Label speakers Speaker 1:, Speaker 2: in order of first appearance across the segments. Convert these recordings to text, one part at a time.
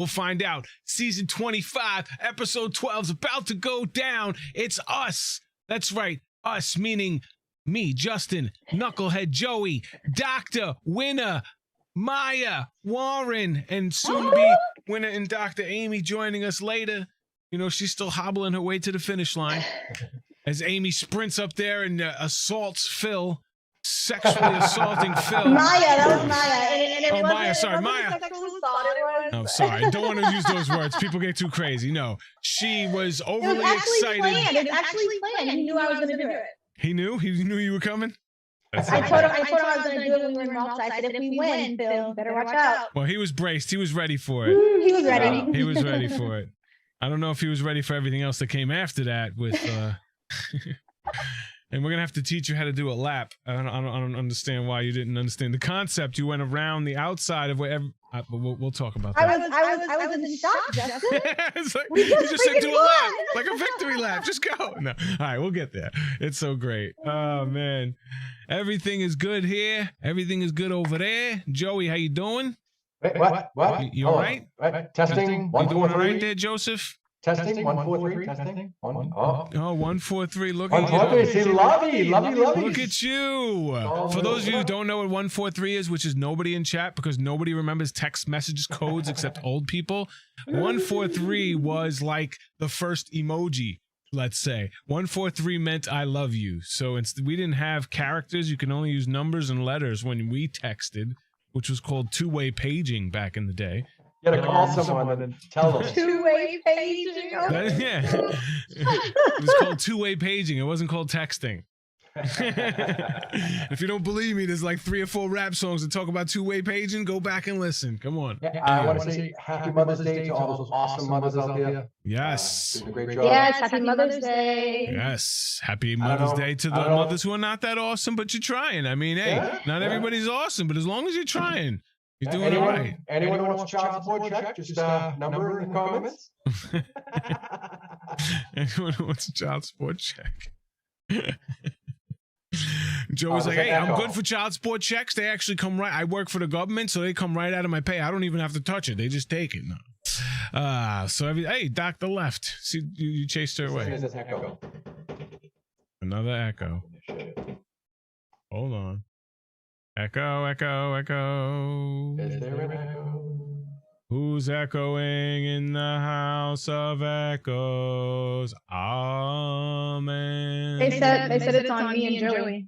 Speaker 1: We'll find out. Season 25, episode 12 is about to go down. It's us. That's right. Us, meaning me, Justin, Knucklehead Joey, Dr. Winner, Maya, Warren, and soon to be Winner and Dr. Amy joining us later. You know, she's still hobbling her way to the finish line as Amy sprints up there and assaults Phil, sexually assaulting Phil.
Speaker 2: Maya, that was Maya.
Speaker 1: Oh, Maya, sorry, Maya. Oh, sorry. I don't want to use those words. People get too crazy. No, she was overly excited.
Speaker 2: It was actually planned. He knew I was going to do it.
Speaker 1: He knew? He knew you were coming?
Speaker 2: I told him I was going to do it when we were in Malta. I said, if we win, Phil, better watch out.
Speaker 1: Well, he was braced. He was ready for it.
Speaker 2: He was ready.
Speaker 1: He was ready for it. I don't know if he was ready for everything else that came after that with... And we're going to have to teach you how to do a lap. I don't understand why you didn't understand the concept. You went around the outside of wherever... we'll talk about that.
Speaker 2: I was in shock, Justin.
Speaker 1: It's like, you just said do a lap. Like a victory lap. Just go. No. All right, we'll get there. It's so great. Oh, man. Everything is good here. Everything is good over there. Joey, how you doing?
Speaker 3: Wait, what?
Speaker 1: You all right?
Speaker 3: Testing.
Speaker 1: You doing all right there, Joseph?
Speaker 3: Testing. 1, 4, 3. Testing. Oh,
Speaker 1: 1, 4, 3. Look
Speaker 3: 1, 4, 3. See, lovey.
Speaker 1: Look at you. For those of you who don't know what 143 is, which is nobody in chat because nobody remembers text messages codes except old people. 143 was like the first emoji. Let's say 143 meant I love you. So we didn't have characters. You can only use numbers and letters when we texted, which was called two-way paging back in the day.
Speaker 3: You gotta call someone and then tell them.
Speaker 2: Two-way paging.
Speaker 1: Yeah. It was called two-way paging. It wasn't called texting. If you don't believe me, there's like 3 or 4 rap songs that talk about two-way paging. Go back and listen. Come on.
Speaker 3: Yeah, I want to say happy Mother's Day to all those awesome mothers out there.
Speaker 1: Yes.
Speaker 3: Doing a great job.
Speaker 2: Yes, happy Mother's Day.
Speaker 1: Yes. Happy Mother's Day to the mothers who are not that awesome, but you're trying. I mean, hey, not everybody's awesome, but as long as you're trying, you're doing all right.
Speaker 3: Anyone who wants a child support check, just number in the comments.
Speaker 1: Anyone who wants a child support check. Joe was like, hey, I'm good for child support checks. They actually come right. I work for the government, so they come right out of my pay. I don't even have to touch it. They just take it. No. Hey, Dr. Left. See, you chased her away. Another echo. Hold on. Echo.
Speaker 3: Is there an echo?
Speaker 1: Who's echoing in the house of echoes? Amen.
Speaker 2: They said it's on me and Joey.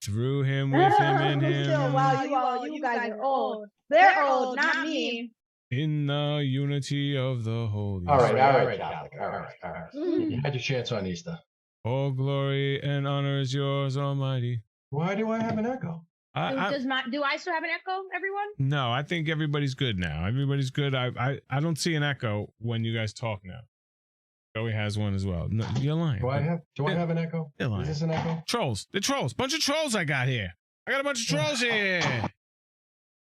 Speaker 1: Through him, with him, in him.
Speaker 2: Still, wow, you guys are old. They're old, not me.
Speaker 1: In the unity of the Holy
Speaker 3: All right,
Speaker 1: Spirit.
Speaker 3: all right. You had your chance on Easter.
Speaker 1: All glory and honor is yours, Almighty.
Speaker 3: Why do I have an echo?
Speaker 2: Do I still have an echo, everyone?
Speaker 1: No, I think everybody's good now. Everybody's good. I don't see an echo when you guys talk now. Joey has one as well. No, you're lying.
Speaker 3: Do I have an echo?
Speaker 1: You're lying.
Speaker 3: Is this an echo?
Speaker 1: Trolls. They're trolls. Bunch of trolls I got here. I got a bunch of trolls here.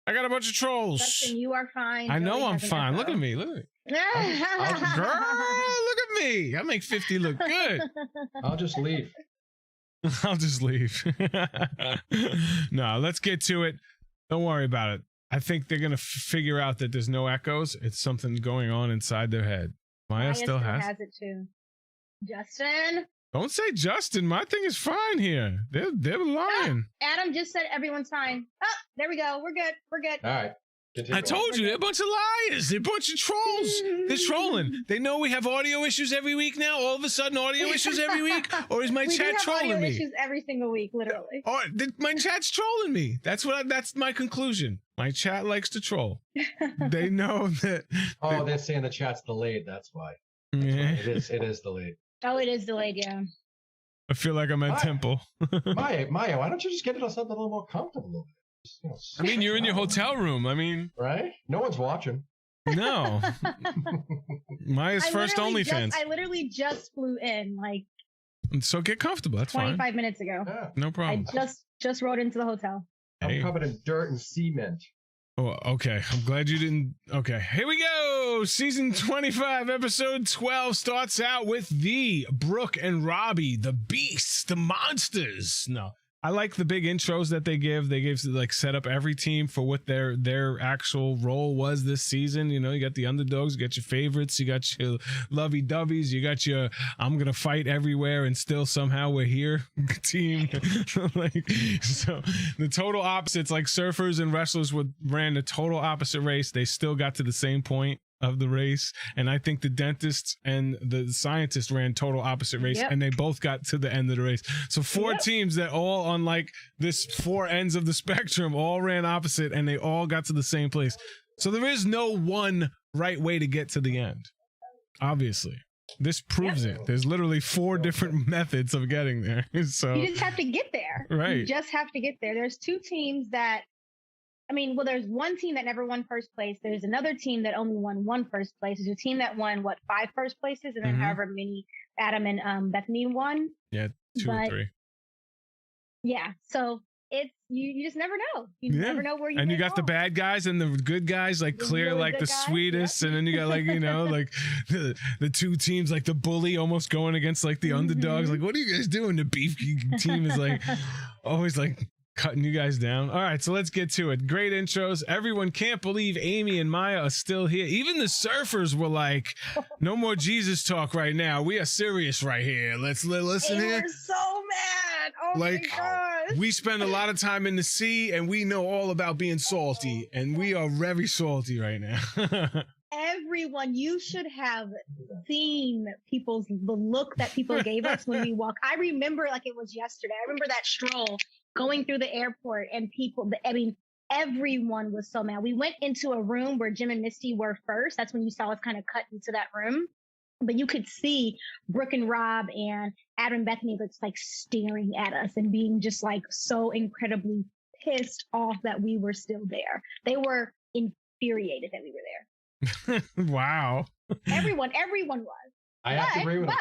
Speaker 2: Justin, you are fine.
Speaker 1: I know I'm fine. Look at me. Look at me. Girl, look at me. I make 50 look good.
Speaker 3: I'll just leave.
Speaker 1: I'll just leave. No, let's get to it. Don't worry about it. I think they're going to figure out that there's no echoes. It's something going on inside their head. Maya still has
Speaker 2: it too. Justin?
Speaker 1: Don't say Justin. My thing is fine here. They're lying.
Speaker 2: Adam just said everyone's fine. Oh, there we go. We're good.
Speaker 3: All right.
Speaker 1: I told you, they're a bunch of liars. They're a bunch of trolls. They're trolling. They know we have audio issues every week now. All of a sudden, audio issues every week? Or is my chat trolling me?
Speaker 2: We do have audio issues every single week, literally.
Speaker 1: Or my chat's trolling me. That's my conclusion. My chat likes to troll. They know that.
Speaker 3: They're saying the chat's delayed. That's why.
Speaker 1: Yeah.
Speaker 3: It is delayed.
Speaker 2: Oh, it is delayed, yeah.
Speaker 1: I feel like I'm at Temple.
Speaker 3: Maya, why don't you just get us something a little more comfortable?
Speaker 1: I mean, you're in your hotel room. I mean,
Speaker 3: right? No one's watching.
Speaker 1: No. Maya's first OnlyFans.
Speaker 2: I literally just flew in, like.
Speaker 1: So get comfortable. That's
Speaker 2: 25 minutes ago.
Speaker 3: Yeah.
Speaker 1: No problem.
Speaker 2: I just rode into the hotel.
Speaker 3: I'm covered in dirt and cement.
Speaker 1: Oh, okay. I'm glad you didn't. Okay, here we go. Season 25, episode 12 starts out with the Brooke and Robbie, the beasts, the monsters. No. I like the big intros that they give. They gave like set up every team for what their actual role was this season. You know, you got the underdogs, you got your favorites, you got your lovey-doveys, you got your I'm gonna fight everywhere and still somehow we're here team. Like, so the total opposites, like surfers and wrestlers ran the total opposite race. They still got to the same point of the race, and I think the dentist and the scientist ran total opposite race, and they both got to the end of the race. So four teams that all on like this four ends of the spectrum all ran opposite, and they all got to the same place. So there is no one right way to get to the end. Obviously, this proves it. There's literally four different methods of getting there. So
Speaker 2: you just have to get there.
Speaker 1: Right.
Speaker 2: You just have to get there. There's two teams that, I mean, well, there's one team that never won first place. There's another team that only won one first place. There's a team that won, 5 first places, and then however many Adam and Bethany won.
Speaker 1: Yeah, 2 or 3.
Speaker 2: Yeah, so it's, you just never know. You never know where you
Speaker 1: And you got the bad guys and the good guys, like clear,
Speaker 2: really
Speaker 1: like the
Speaker 2: guys,
Speaker 1: sweetest, and then you got like, you know, like the two teams, like the bully almost going against like the underdogs. Like, what are you guys doing? The beefy team is like always like cutting you guys down. All right, so let's get to it. Great intros. Everyone can't believe Amy and Maya are still here. Even the surfers were like, no more Jesus talk right now. We are serious right here. Let's listen here.
Speaker 2: We're so mad. Oh
Speaker 1: like,
Speaker 2: my gosh.
Speaker 1: We spend a lot of time in the sea, and we know all about being salty, and we are very salty right now.
Speaker 2: Everyone, you should have seen the look that people gave us when we walked. I remember like it was yesterday. I remember that stroll going through the airport, and people, I mean, everyone was so mad. We went into a room where Jim and Misty were first. That's when you saw us kind of cut into that room. But you could see Brooke and Rob and Adam and Bethany just like staring at us and being just like so incredibly pissed off that we were still there. They were infuriated that we were there.
Speaker 1: Wow.
Speaker 2: Everyone was.
Speaker 3: I have to agree with them.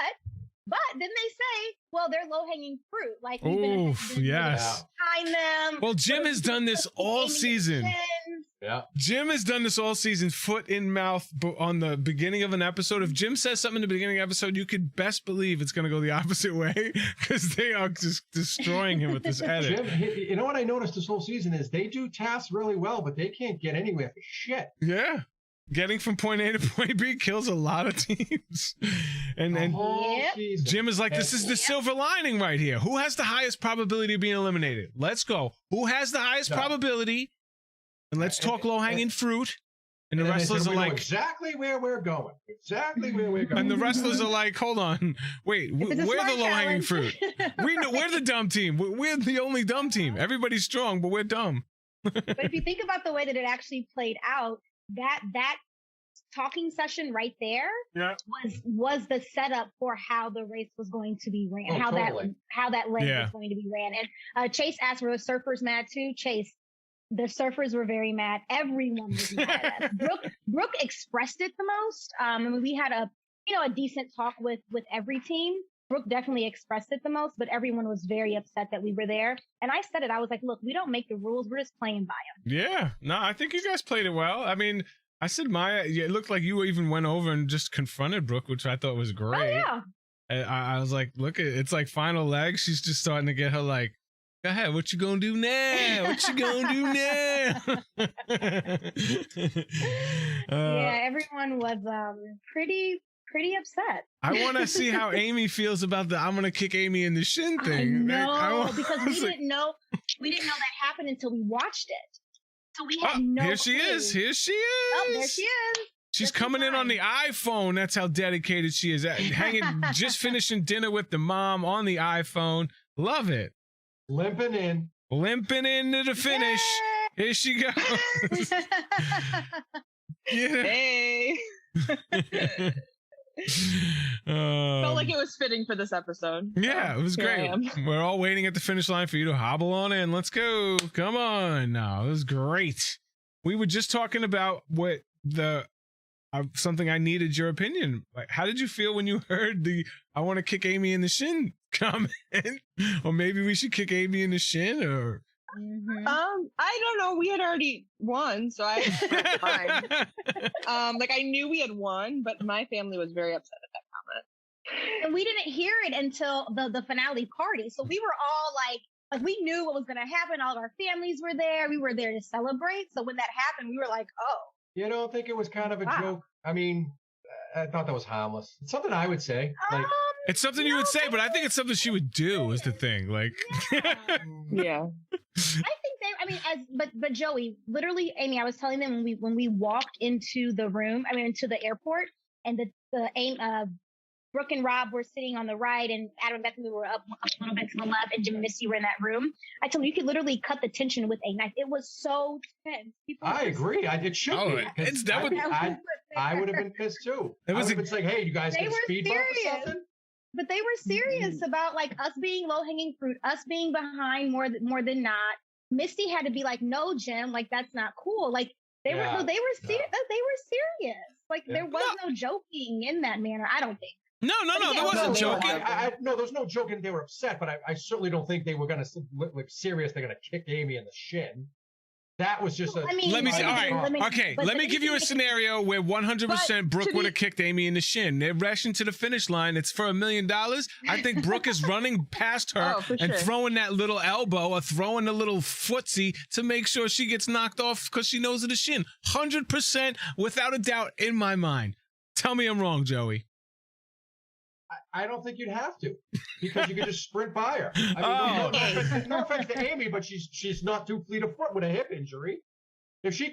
Speaker 2: But then they say, well, they're low-hanging fruit. Like, we've been
Speaker 1: yes.
Speaker 2: behind them.
Speaker 1: Well, Jim has done this all season.
Speaker 3: Yeah.
Speaker 1: Jim has done this all season, foot in mouth on the beginning of an episode. If Jim says something in the beginning of the episode, you could best believe it's going to go the opposite way because they are just destroying him with this edit.
Speaker 3: Jim, you know what I noticed this whole season is they do tasks really well, but they can't get anywhere for shit.
Speaker 1: Yeah. Getting from point A to point B kills a lot of teams. And Jim is like, this is the silver lining right here. Who has the highest probability of being eliminated? Let's go. Who has the highest probability? And let's talk low-hanging fruit. And the wrestlers are like,
Speaker 3: exactly where we're going. Exactly where we're going.
Speaker 1: And the wrestlers are like, hold on. Wait, we're the low-hanging fruit. We're the dumb team. We're the only dumb team. Everybody's strong, but we're dumb.
Speaker 2: But if you think about the way that it actually played out, that talking session right there was the setup for how the race was going to be ran, how that leg was going to be ran. And Chase asked, were the surfers mad too? Chase, the surfers were very mad. Everyone was mad at us. Brooke expressed it the most. I mean, we had a decent talk with every team. Brooke definitely expressed it the most, but everyone was very upset that we were there. And I said it. I was like, look, we don't make the rules. We're just playing by them.
Speaker 1: Yeah. No, I think you guys played it well. I mean, I said Maya, it looked like you even went over and just confronted Brooke, which I thought was great.
Speaker 2: Oh, yeah.
Speaker 1: I was like, look, it's like final leg. She's just starting to get her like, go ahead, what you gonna do now? What you gonna do now?
Speaker 2: Yeah, everyone was pretty upset.
Speaker 1: I want to see how Amy feels about the I'm gonna kick Amy in the shin thing.
Speaker 2: Because we didn't know that happened until we watched it. So we had no
Speaker 1: Here she
Speaker 2: clue.
Speaker 1: is. Here she is.
Speaker 2: Oh, there she is.
Speaker 1: She's coming in on the iPhone. That's how dedicated she is. Just finishing dinner with the mom on the iPhone. Love it.
Speaker 3: Limping into
Speaker 1: the finish. Yay! Here she goes. Yeah.
Speaker 4: Hey. Felt like it was fitting for this episode.
Speaker 1: Yeah, it was great. We're all waiting at the finish line for you to hobble on in. Let's go. Come on. No, it was great. We were just talking about what something I needed your opinion. Like, how did you feel when you heard the I want to kick Amy in the shin comment? Or maybe we should kick Amy in the shin, or
Speaker 4: I don't know. We had already won, so I fine. Like I knew we had won, but my family was very upset at that comment.
Speaker 2: And we didn't hear it until the finale party. So we were all like, Like we knew what was going to happen. All of our families were there. We were there to celebrate. So when that happened, we were like, oh.
Speaker 3: You don't think it was kind of a joke? I mean, I thought that was harmless. It's something I would say. Like,
Speaker 1: it's something you would say, but I think it's something she would do. Is the thing? Like,
Speaker 4: Yeah.
Speaker 2: I think but Joey, literally, Amy, I was telling them when we walked into the room, into the airport, and Brooke and Rob were sitting on the right, and Adam and Bethany were up a little bit to the left, and Jim and Missy were in that room. I told them you could literally cut the tension with a knife. It was so tense.
Speaker 3: I agree. It should be. I would have been pissed too. I would have been like, hey, you guys can speed bump or something?
Speaker 2: But they were serious about like us being low hanging fruit, us being behind more than not. Misty had to be like, no, Jim, like that's not cool. Like they were serious. They were serious. Like there was no joking in that manner. I don't think.
Speaker 1: No, there wasn't joking.
Speaker 3: No, there was no joking. They were upset, but I certainly don't think they were going to look serious. They're going to kick Amy in the shin. That was just
Speaker 1: let me see. All right. Let me give you a scenario where 100% Brooke would have kicked Amy in the shin. They're rushing to the finish line. It's for $1 million. I think Brooke is running past her and throwing that little elbow or throwing the little footsie to make sure she gets knocked off because she knows of the shin. 100% without a doubt in my mind. Tell me I'm wrong, Joey.
Speaker 3: I don't think you'd have to, because you could just sprint by her. I mean, no offense to Amy, but she's not too fleet of foot with a hip injury. If she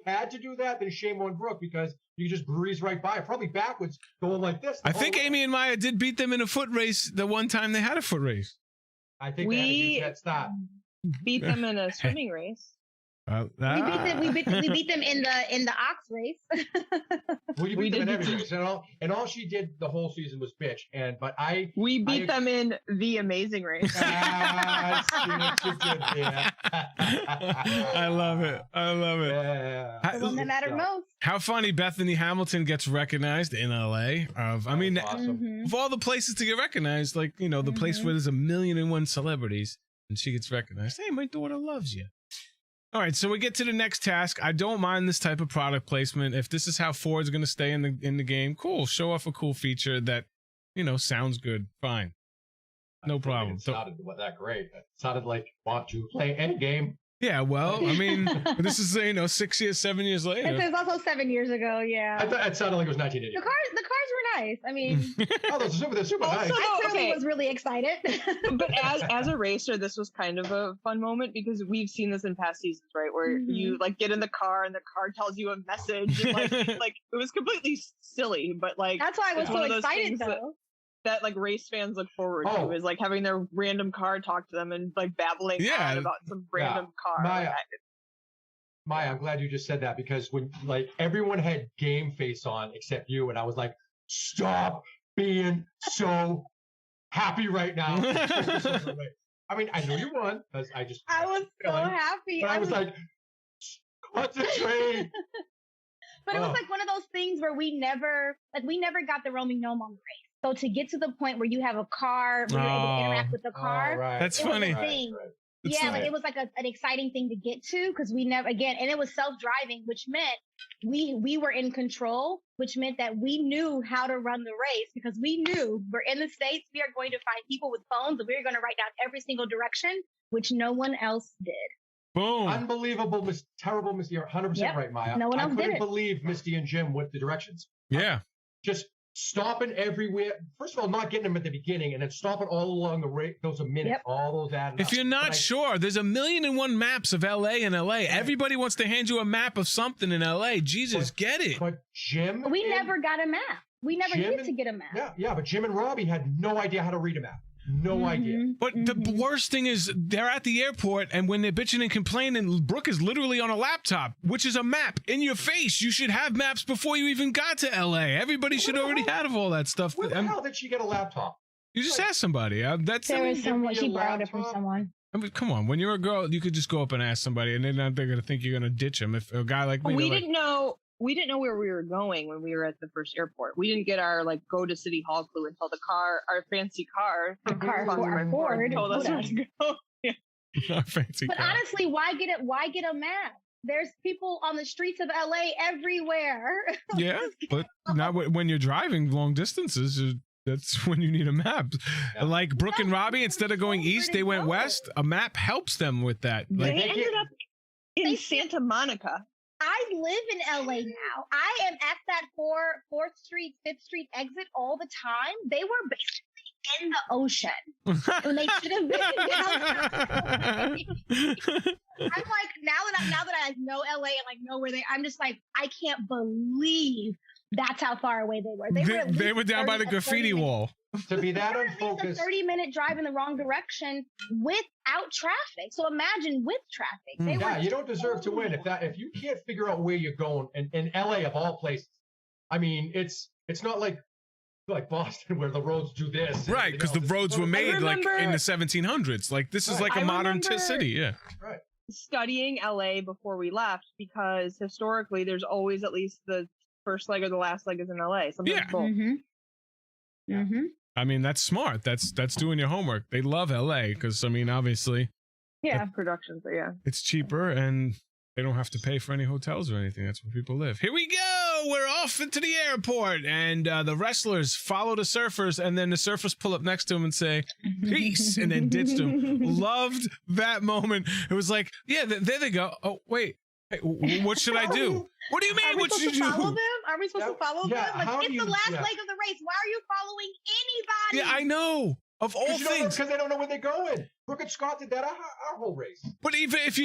Speaker 3: had to do that, then shame on Brooke, because you just breeze right by her, probably backwards, going like this.
Speaker 1: I think Amy and Maya did beat them in a foot race the one time they had a foot race.
Speaker 3: I think we
Speaker 4: beat them in a swimming race.
Speaker 2: We beat them in the ox race.
Speaker 3: Well, you beat them in every race, and all she did the whole season was bitch. We
Speaker 4: beat them in the amazing race.
Speaker 1: I love it.
Speaker 2: The one that mattered most.
Speaker 1: How funny Bethany Hamilton gets recognized in LA.
Speaker 3: Awesome.
Speaker 1: Of all the places to get recognized, like the place where there's 1,000,001 celebrities, and she gets recognized. Hey, my daughter loves you. All right, so we get to the next task. I don't mind this type of product placement. If this is how Ford's going to stay in the game, cool. Show off a cool feature that, sounds good. Fine. No problem.
Speaker 3: It sounded that great. It sounded like want to play Endgame.
Speaker 1: Yeah, well, this is 6 years, 7 years later.
Speaker 2: It was also 7 years ago. Yeah.
Speaker 3: I thought it sounded like it was 1980.
Speaker 2: The cars were nice. I mean,
Speaker 3: they're super nice.
Speaker 2: I certainly was really excited.
Speaker 4: But as a racer, this was kind of a fun moment, because we've seen this in past seasons, right? Where you like get in the car and the car tells you a message, and like it was completely silly, but like
Speaker 2: that's why I was so excited though.
Speaker 4: That like race fans look forward to is like having their random car talk to them and like babbling on about some random car.
Speaker 3: Maya, I'm glad you just said that, because when like everyone had game face on except you, and I was like, stop being so happy right now. I mean, I know you won because I
Speaker 2: was so happy.
Speaker 3: But I was like, concentrate.
Speaker 2: But it was like one of those things where we never got the roaming gnome on the race. So to get to the point where you have a car, where you're able to interact with the car,
Speaker 1: that's funny.
Speaker 2: It was like an exciting thing to get to, because we never, again, and it was self-driving, which meant we were in control, which meant that we knew how to run the race, because we knew we're in the States, we are going to find people with phones, and we're going to write down every single direction, which no one else did.
Speaker 1: Boom.
Speaker 3: Unbelievable, terrible Misty. You're 100% right, Maya.
Speaker 2: No one else did it.
Speaker 3: I couldn't believe Misty and Jim with the directions.
Speaker 1: Yeah.
Speaker 3: Just stopping everywhere. First of all, not getting them at the beginning, and then stopping all along the race. Those a minute, all those added
Speaker 1: If you're not sure, there's 1,000,001 maps of LA and LA. Everybody wants to hand you a map of something in LA. Jesus, get it.
Speaker 3: But Jim,
Speaker 2: we never got a map. We never needed to get a map.
Speaker 3: Yeah, but Jim and Robbie had no idea how to read a map. No idea.
Speaker 1: But the worst thing is they're at the airport, and when they're bitching and complaining, Brooke is literally on a laptop, which is a map in your face. You should have maps before you even got to LA. Everybody should already have all that stuff.
Speaker 3: Where the hell did she get a laptop?
Speaker 1: You just ask somebody.
Speaker 2: There was someone, she borrowed it from someone.
Speaker 1: I mean, come on. When you're a girl, you could just go up and ask somebody, and they're going to think you're going to ditch them. If a guy like me,
Speaker 4: we didn't know where we were going when we were at the first airport. We didn't get our like go to City Hall clue until our fancy car,
Speaker 2: Ford
Speaker 4: told us where to go.
Speaker 1: Our fancy
Speaker 2: car. But honestly, why get a map? There's people on the streets of LA everywhere.
Speaker 1: Yeah, but not when you're driving long distances. That's when you need a map.
Speaker 3: Yeah.
Speaker 1: Like Brooke and Robbie, instead of going
Speaker 2: Where
Speaker 1: east,
Speaker 2: to
Speaker 1: they went
Speaker 2: go?
Speaker 1: west. A map helps them with that. Like,
Speaker 4: They ended up in Santa Monica.
Speaker 2: I live in LA now. I am at that 4th Street, 5th Street exit all the time. They were basically in the ocean when they should have been down. I'm like, now that I know LA and like know where I'm just like, I can't believe that's how far away they were.
Speaker 1: They were down by the graffiti wall.
Speaker 3: To be that
Speaker 2: They were at least
Speaker 3: unfocused.
Speaker 2: a 30-minute drive in the wrong direction without traffic. So imagine with traffic. They were
Speaker 3: Yeah, you don't deserve to win if you can't figure out where you're going. And in LA of all places, I mean, it's not like Boston where the roads do this. and
Speaker 1: Right, because the
Speaker 3: everything else.
Speaker 1: roads were made like in
Speaker 4: remember-
Speaker 1: the 1700s. Like this is
Speaker 3: Right.
Speaker 1: like a
Speaker 4: I
Speaker 1: modern
Speaker 4: remember-
Speaker 1: city. Yeah.
Speaker 3: Right.
Speaker 4: Studying LA before we left because historically there's always at least the first leg or the last leg is in LA. Sometimes
Speaker 1: Yeah.
Speaker 4: both.
Speaker 2: Mm-hmm.
Speaker 1: I mean, that's smart. That's doing your homework. They love LA because I mean, obviously
Speaker 4: Yeah, productions, but yeah.
Speaker 1: it's cheaper and they don't have to pay for any hotels or anything. That's where people live. Here we go. We're off into the airport, and the wrestlers follow the surfers, and then the surfers pull up next to them and say, "Peace," and then ditch them. Loved that moment. It was like, yeah, there they go. Oh, wait. Hey, what should I do? What do you mean?
Speaker 2: Are we
Speaker 1: What
Speaker 2: supposed
Speaker 1: should
Speaker 2: to
Speaker 1: you
Speaker 2: follow
Speaker 1: do?
Speaker 2: them? Are we supposed to follow
Speaker 3: Yeah,
Speaker 2: them? Like,
Speaker 3: how
Speaker 2: it's
Speaker 3: do
Speaker 2: the
Speaker 3: you-
Speaker 2: last
Speaker 3: yeah.
Speaker 2: leg of the race. Why are you following anybody?
Speaker 1: Yeah, I know. Of all things.
Speaker 3: Because they don't know where they're going. Brooke and Scott did that our whole race.
Speaker 1: But even if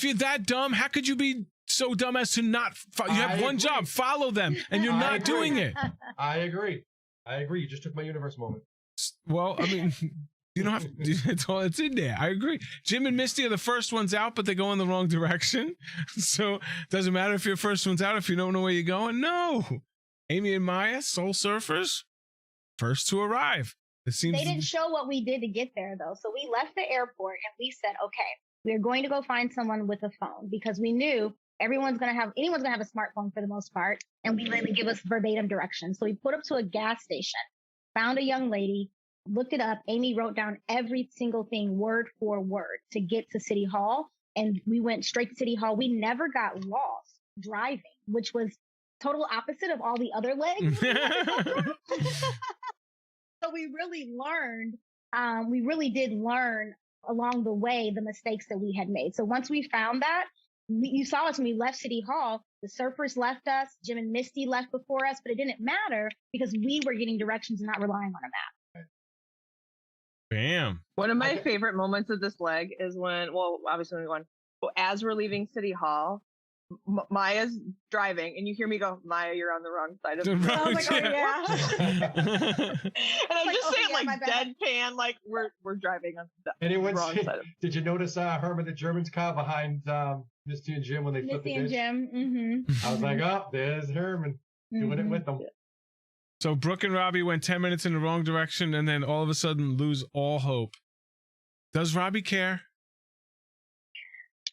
Speaker 1: you're that dumb, how could you be so dumb as to not? You have
Speaker 3: I
Speaker 1: one
Speaker 3: agree.
Speaker 1: job, follow them, and you're
Speaker 3: I
Speaker 1: not
Speaker 3: agree.
Speaker 1: doing it.
Speaker 3: I agree. You just took my universe moment.
Speaker 1: Well, I mean, you don't have to. It's in there. I agree. Jim and Misty are the first ones out, but they go in the wrong direction. So it doesn't matter if you're first ones out if you don't know where you're going. No, Amy and Maya, Soul Surfers, first to arrive. It seems
Speaker 2: They didn't show what we did to get there, though. So we left the airport and we said, okay, we're going to go find someone with a phone because we knew anyone's going to have a smartphone for the most part. And we let them give us verbatim directions. So we put up to a gas station, found a young lady, looked it up. Amy wrote down every single thing word for word to get to City Hall. And we went straight to City Hall. We never got lost driving, which was total opposite of all the other legs. So we really did learn along the way the mistakes that we had made. So once we found that, you saw us when we left City Hall, the surfers left us, Jim and Misty left before us, but it didn't matter because we were getting directions and not relying on a map.
Speaker 1: Bam.
Speaker 4: One of my
Speaker 3: Okay.
Speaker 4: favorite moments of this leg is when, well, obviously we won. But as we're leaving City Hall, Maya's driving, and you hear me go, "Maya, you're on the wrong side of the road."
Speaker 2: I was like, oh, yeah.
Speaker 4: And I
Speaker 2: Like,
Speaker 4: just
Speaker 2: oh,
Speaker 4: say it
Speaker 2: yeah,
Speaker 4: like
Speaker 2: my bad.
Speaker 4: deadpan, like we're driving on the
Speaker 3: Anyone
Speaker 4: wrong
Speaker 3: see,
Speaker 4: side of
Speaker 3: did you notice Herman the German's car behind Misty and Jim when they flipped
Speaker 2: Misty
Speaker 3: the
Speaker 2: and
Speaker 3: dish?
Speaker 2: Jim. Mm-hmm.
Speaker 3: I was like, oh, there's Herman doing it with them.
Speaker 1: So Brooke and Robbie went 10 minutes in the wrong direction and then all of a sudden lose all hope. Does Robbie care?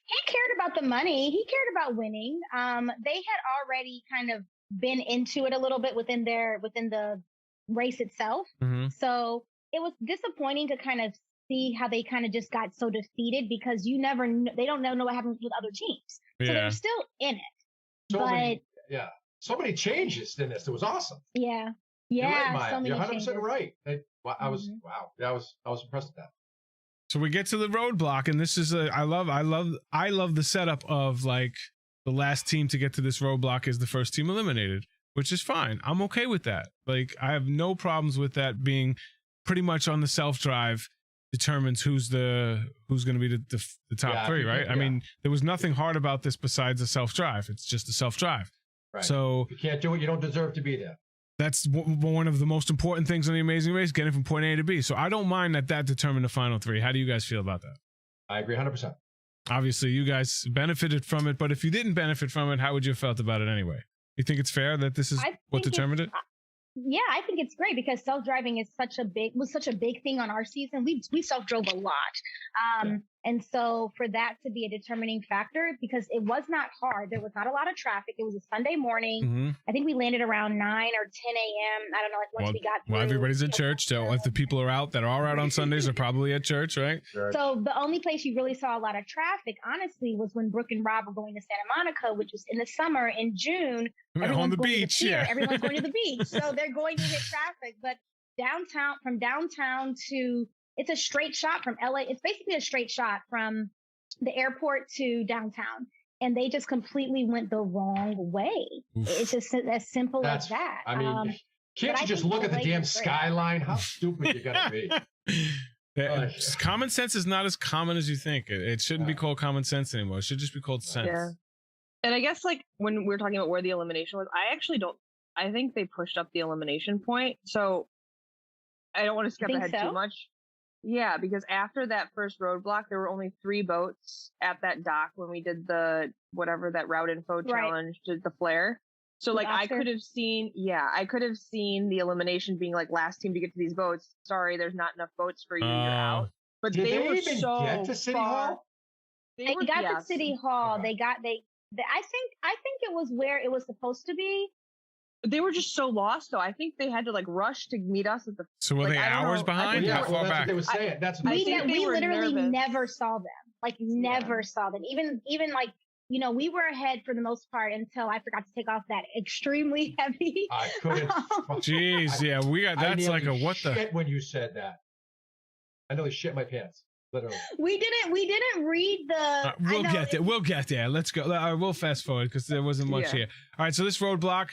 Speaker 2: He cared about the money. He cared about winning. They had already kind of been into it a little bit within the race itself.
Speaker 1: Mm-hmm.
Speaker 2: So it was disappointing to kind of see how they kind of just got so defeated because they don't know what happens with other teams. So
Speaker 1: Yeah.
Speaker 2: they're still in it.
Speaker 3: So
Speaker 2: But
Speaker 3: many, so many changes in this. It was awesome.
Speaker 2: yeah.
Speaker 3: You're right,
Speaker 2: Yeah.
Speaker 3: Maya.
Speaker 2: So many
Speaker 3: You're 100%
Speaker 2: changes.
Speaker 3: right. I was
Speaker 2: Mhm.
Speaker 3: wow. Yeah, I was impressed with that.
Speaker 1: So we get to the roadblock, and this is I love the setup of like the last team to get to this roadblock is the first team eliminated, which is fine. I'm okay with that. Like I have no problems with that being pretty much on the self drive determines who's going to be the top
Speaker 3: Yeah,
Speaker 1: three, right?
Speaker 3: yeah.
Speaker 1: I mean, there was nothing hard about this besides the self drive. It's just a self drive.
Speaker 3: Right.
Speaker 1: So
Speaker 3: If you can't do it, you don't deserve to be there.
Speaker 1: that's one of the most important things on the Amazing Race, getting from point A to B. So I don't mind that determined the final three. How do you guys feel about that?
Speaker 3: I agree 100%.
Speaker 1: Obviously, you guys benefited from it, but if you didn't benefit from it, how would you have felt about it anyway? You think it's fair that this is
Speaker 2: I
Speaker 1: what
Speaker 2: think
Speaker 1: determined it?
Speaker 2: Yeah, I think it's great because self-driving is was such a big thing on our season. We self-drove a lot. And so for that to be a determining factor, because it was not hard, there was not a lot of traffic. It was a Sunday morning.
Speaker 1: Mm-hmm.
Speaker 2: I think we landed around 9 or 10 a.m. I don't know, like once we got through.
Speaker 1: Well, everybody's at church. So if the people are out that are out on Sundays are probably at church, right?
Speaker 2: So the only place you really saw a lot of traffic, honestly, was when Brooke and Rob were going to Santa Monica, which was in the summer. In June,
Speaker 1: On
Speaker 2: everyone's
Speaker 1: the
Speaker 2: going to
Speaker 1: beach,
Speaker 2: pier,
Speaker 1: yeah.
Speaker 2: Everyone's going to the beach. So they're going to hit traffic. But downtown to, it's a straight shot from LA. It's basically a straight shot from the airport to downtown. And they just completely went the wrong way.
Speaker 1: Oof.
Speaker 2: It's just as simple as that.
Speaker 3: I mean, can't you just look at the damn skyline? How stupid you gotta be?
Speaker 1: Common sense is not as common as you think. It shouldn't be called common sense anymore. It should just be called sense.
Speaker 4: Yeah. And I guess like when we're talking about where the elimination was, I actually don't. I think they pushed up the elimination point. So I don't want to skip ahead too much. Yeah, because after that first roadblock, there were only 3 boats at that dock when we did the whatever that route info challenge, did the flare. So like I could have seen the elimination being like last team to get to these boats. Sorry, there's not enough boats for you. You're out. But
Speaker 3: did
Speaker 4: they were
Speaker 3: even
Speaker 4: so
Speaker 3: get to City
Speaker 4: far.
Speaker 3: Hall?
Speaker 2: They got to City Hall. Okay. I think it was where it was supposed to be.
Speaker 4: They were just so lost, though. I think they had to like rush to meet us at the.
Speaker 1: So were they hours behind?
Speaker 3: Yeah,
Speaker 1: How far
Speaker 3: that's
Speaker 1: back?
Speaker 3: what they were saying.
Speaker 2: We literally never saw them. Like never saw them. Even like we were ahead for the most part until I forgot to take off that extremely heavy.
Speaker 3: I couldn't.
Speaker 1: Jeez, yeah, we got. That's like a what the.
Speaker 3: When you said that, I nearly shit my pants. Literally.
Speaker 2: We didn't read the.
Speaker 1: We'll get there. Let's go. We'll fast forward because there wasn't much here. All right, so this roadblock.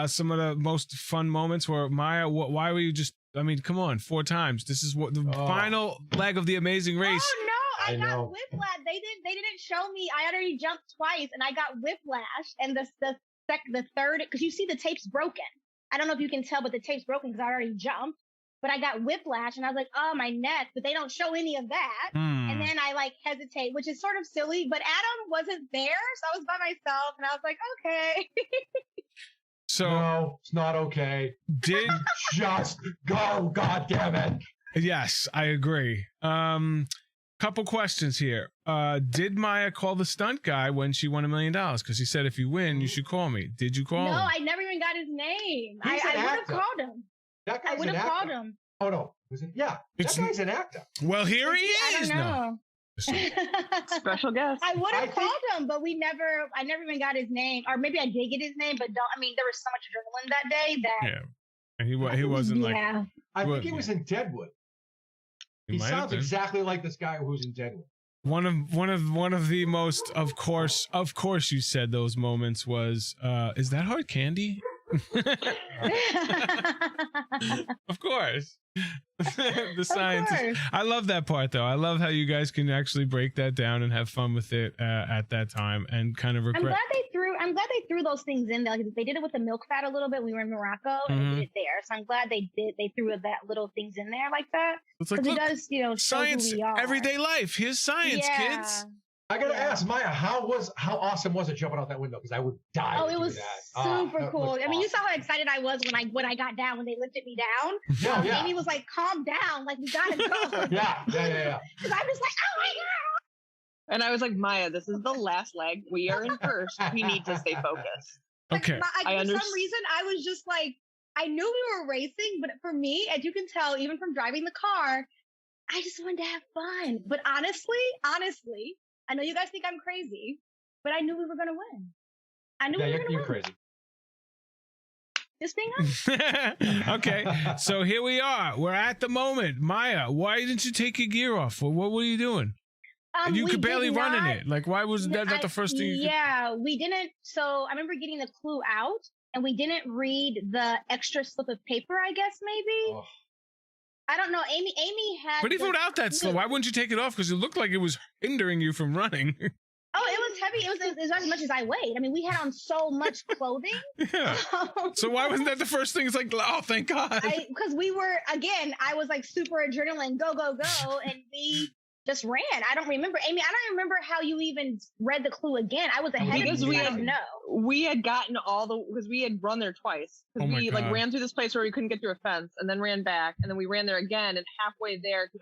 Speaker 1: Some of the most fun moments were Maya. Why were you just? I mean, come on, 4 times. This is what the final leg of the amazing race.
Speaker 2: Oh no, I got whiplash. They didn't show me. I already jumped twice, and I got whiplash. And the third, because you see the tape's broken. I don't know if you can tell, but the tape's broken because I already jumped. But I got whiplash, and I was like, oh, my neck. But they don't show any of that. And then I like hesitate, which is sort of silly. But Adam wasn't there, so I was by myself, and I was like, okay.
Speaker 1: So
Speaker 3: no, it's not okay. Just go, God damn it.
Speaker 1: Yes, I agree. Couple questions here. Did Maya call the stunt guy when she won $1 million? Because he said if you win, you should call me. Did you call him?
Speaker 2: No, I never even got his name. I would have called him.
Speaker 3: I would have called him. Oh no, was it? Yeah, that guy's an actor.
Speaker 1: Well, here he is.
Speaker 2: I don't know.
Speaker 4: Special guest.
Speaker 2: I would have called him, but I never even got his name. Or maybe I did get his name, but there was so much adrenaline that day that
Speaker 1: he wasn't like.
Speaker 3: I think he was in Deadwood. He sounds exactly like this guy who's in Deadwood.
Speaker 1: One of the most, of course you said those moments was, is that hard candy? Of course. The science. I love that part though. I love how you guys can actually break that down and have fun with it at that time and kind of regret.
Speaker 2: I'm glad they threw those things in there. Like they did it with the milk fat a little bit. We were in Morocco and they did it there. So I'm glad they threw that little things in there like that.
Speaker 1: It's like,
Speaker 2: it does, show
Speaker 1: science,
Speaker 2: who we are.
Speaker 1: Everyday life. Here's science, kids.
Speaker 3: I gotta ask Maya, how awesome was it jumping out that window? Because I would die.
Speaker 2: Oh, it was super cool. I mean, you saw how excited I was when I got down when they lifted me down. Yeah. Amy was like, "Calm down, like we gotta go."
Speaker 3: yeah.
Speaker 2: Because I was like, "Oh my god!"
Speaker 4: And I was like, Maya, this is the last leg. We are in first. We need to stay focused.
Speaker 1: Okay.
Speaker 2: For some reason, I was just like, I knew we were racing, but for me, as you can tell, even from driving the car, I just wanted to have fun. But honestly. I know you guys think I'm crazy, but I knew we were going to win. I knew we were going to win.
Speaker 3: You're crazy.
Speaker 2: Just being honest.
Speaker 1: Okay, so here we are. We're at the moment. Maya, why didn't you take your gear off? What were you doing? You could barely run in it. Like, why was that not the first thing you could...
Speaker 2: we didn't. So I remember getting the clue out, and we didn't read the extra slip of paper, I guess, maybe. Oh. I don't know. Amy had.
Speaker 1: But even without that slow, why wouldn't you take it off? Because it looked like it was hindering you from running.
Speaker 2: Oh, it was heavy. It was as much as I weighed. I mean, we had on so much clothing.
Speaker 1: Yeah. So why wasn't that the first thing? It's like, oh, thank God.
Speaker 2: Because we were, again, I was like super adrenaline, go, go, go. And we just ran. I don't remember. Amy, I don't remember how you even read the clue again. I was ahead
Speaker 4: because
Speaker 2: of you.
Speaker 4: We had gotten because we had run there twice. Because we like ran through this place where we couldn't get through a fence and then ran back. And then we ran there again. And halfway there, because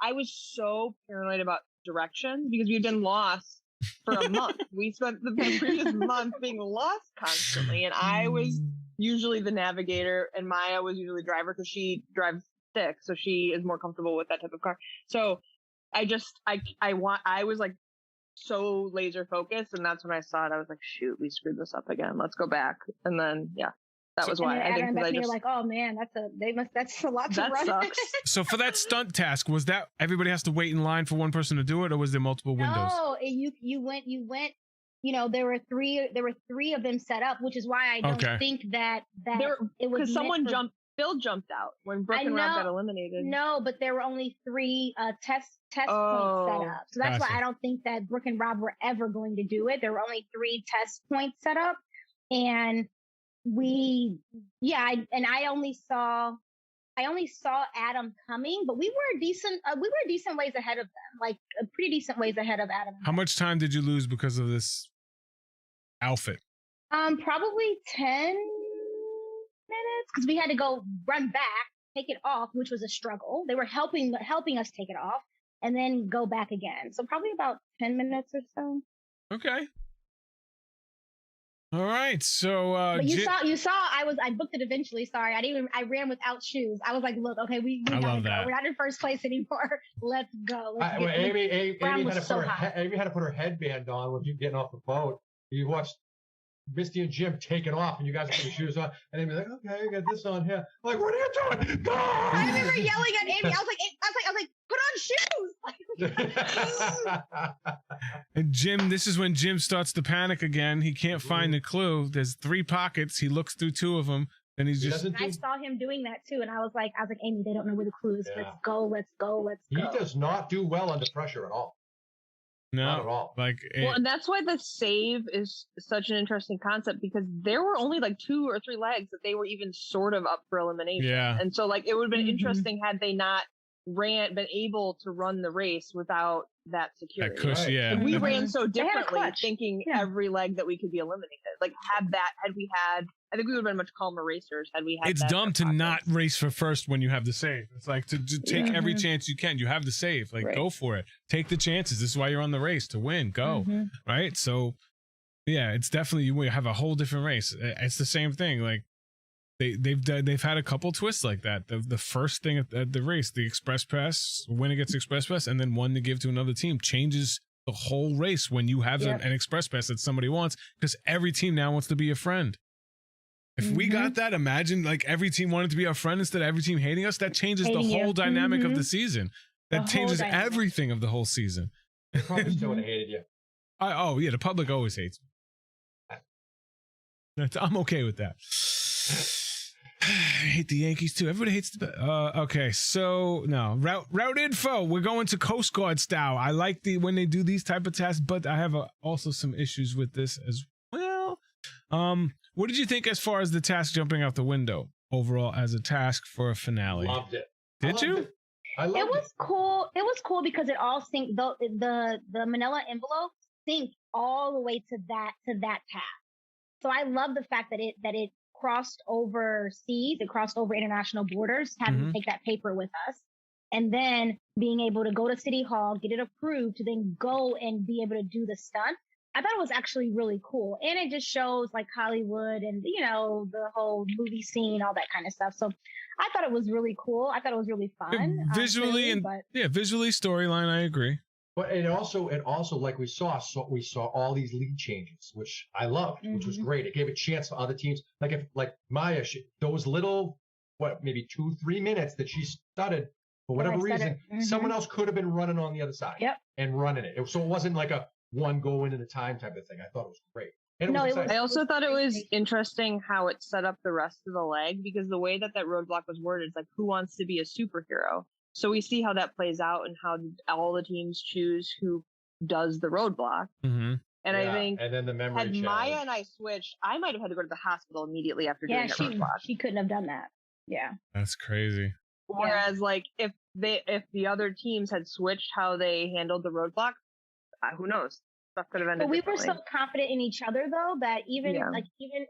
Speaker 4: I was so paranoid about directions because we had been lost for a month. We spent the previous month being lost constantly. And I was usually the navigator and Maya was usually the driver because she drives stick. So she is more comfortable with that type of car. So I was like so laser focused. And that's when I saw it. I was like, shoot, we screwed this up again. Let's go back. And then, yeah. That was why.
Speaker 2: And
Speaker 4: I
Speaker 2: Adam
Speaker 4: think
Speaker 2: and
Speaker 4: 'cause I
Speaker 2: Bethany
Speaker 4: just
Speaker 2: are like, oh man, that's a lot to
Speaker 4: that
Speaker 2: run.
Speaker 4: sucks.
Speaker 1: So for that stunt task, was that everybody has to wait in line for one person to do it, or was there multiple windows?
Speaker 2: No, you went. You know, there were three of them set up, which is why I don't
Speaker 1: Okay.
Speaker 2: think that
Speaker 4: There,
Speaker 2: it was
Speaker 4: because someone
Speaker 2: meant for-
Speaker 4: Phil jumped out when Brooke
Speaker 2: I
Speaker 4: and Rob
Speaker 2: know.
Speaker 4: got eliminated.
Speaker 2: No, but there were only 3 test points set
Speaker 4: Oh,
Speaker 2: up. So that's
Speaker 1: gotcha.
Speaker 2: why I don't think that Brooke and Rob were ever going to do it. There were only 3 test points set up. And I only saw Adam coming, but we were decent ways ahead of them, like pretty decent ways ahead of Adam.
Speaker 1: How much time did you lose because of this outfit?
Speaker 2: Probably 10 minutes, because we had to go run back, take it off, which was a struggle. They were helping us take it off, and then go back again. So probably about 10 minutes or so.
Speaker 1: Okay. All right. So
Speaker 2: But you saw I booked it eventually. Sorry, I ran without shoes. I was like, look, okay, we
Speaker 1: I
Speaker 2: gotta
Speaker 1: love
Speaker 2: go.
Speaker 1: that.
Speaker 2: We're not in first place anymore. Let's go.
Speaker 3: Amy
Speaker 2: Brown
Speaker 3: had
Speaker 2: was
Speaker 3: to
Speaker 2: so hot.
Speaker 3: Amy had to put her headband on when you getting off the boat. You watched Misty and Jim taking off, and you guys put your shoes on, and they'd be like, "Okay, I got this on here." I'm like, what are you doing? Go!
Speaker 2: I remember yelling at Amy. I was like, put on shoes.
Speaker 1: And Jim, this is when Jim starts to panic again. He can't find the clue. There's 3 pockets. He looks through 2 of them, and he's just.
Speaker 2: I saw him doing that too, and I was like, Amy, they don't know where the clue is.
Speaker 3: Yeah.
Speaker 2: Let's go.
Speaker 3: He does not do well under pressure at all. Not at
Speaker 1: No,
Speaker 3: all.
Speaker 1: like
Speaker 4: well, and that's why the save is such an interesting concept, because there were only like 2 or 3 legs that they were even sort of up for elimination.
Speaker 1: Yeah.
Speaker 4: And so like it would have been
Speaker 2: Mhm.
Speaker 4: interesting had they not been able to run the race without that security.
Speaker 1: that cush,
Speaker 3: Right.
Speaker 1: yeah.
Speaker 4: And we
Speaker 2: Mhm.
Speaker 4: ran so
Speaker 2: They had a
Speaker 4: differently,
Speaker 2: clutch.
Speaker 4: thinking
Speaker 2: Yeah.
Speaker 4: every leg that we could be eliminated. Like I think we would have been much calmer racers had we had.
Speaker 1: It's
Speaker 4: that
Speaker 1: dumb to
Speaker 4: process.
Speaker 1: not race for first when you have the save. It's like to take
Speaker 2: Yeah.
Speaker 1: every chance you can. You have the save. Like,
Speaker 4: Right.
Speaker 1: go for it. Take the chances. This is why you're on the race, to win. Go.
Speaker 2: Mhm.
Speaker 1: Right? So, yeah, it's definitely, you have a whole different race. It's the same thing. Like, they've had a couple twists like that. The first thing at the race, the express pass, winner gets express pass, and then one to give to another team changes the whole race when you have
Speaker 2: Yep.
Speaker 1: an express pass that somebody wants, because every team now wants to be a friend. If we got that, imagine like every team wanted to be our friend instead of every team hating us. That changes the
Speaker 2: Hating you.
Speaker 1: whole dynamic of
Speaker 2: Mhm.
Speaker 1: the season. That
Speaker 2: The whole
Speaker 1: changes
Speaker 2: dynamic.
Speaker 1: everything of the whole season.
Speaker 3: They probably still would have hated you.
Speaker 1: Oh yeah, the public always hates me. I'm okay with that. I hate the Yankees too. Everybody hates the. Okay, so no route info. We're going to Coast Guard style. I like when they do these type of tasks, but I have also some issues with this as well. What did you think as far as the task jumping out the window overall as a task for a finale?
Speaker 3: Loved it.
Speaker 1: Did you?
Speaker 3: I loved
Speaker 2: It was cool. It was cool because it all synced. The manila envelope synced all the way to that task. So I love the fact that it crossed over seas, it crossed over international borders, having to take that paper with us, and then being able to go to City Hall, get it approved, to then go and be able to do the stunt. I thought it was actually really cool. And it just shows like Hollywood and, the whole movie scene, all that kind of stuff. So I thought it was really cool. I thought it was really fun.
Speaker 1: Visually
Speaker 2: clearly,
Speaker 1: and
Speaker 2: but
Speaker 1: visually, storyline, I agree.
Speaker 3: But it also like we saw all these lead changes, which I loved, which was great. It gave a chance for other teams. Like Maya, those little, maybe 2-3 minutes that she started for whatever reason, someone else could have been running on the other side and running it. So it wasn't like a one go in at a time type of thing. I thought it was great. And it was
Speaker 4: I also thought it was interesting how it set up the rest of the leg, because the way that roadblock was worded is like, who wants to be a superhero? So we see how that plays out and how all the teams choose who does the roadblock.
Speaker 1: Mm-hmm.
Speaker 4: And I think
Speaker 3: and then the memory
Speaker 4: had
Speaker 3: challenge.
Speaker 4: Maya and I switched, I might have had to go to the hospital immediately after doing the roadblock.
Speaker 2: she couldn't have done that. Yeah.
Speaker 1: That's crazy.
Speaker 4: Whereas like if the other teams had switched how they handled the roadblock, who knows? Stuff could have ended.
Speaker 2: But we were
Speaker 4: differently.
Speaker 2: so confident in each other though that even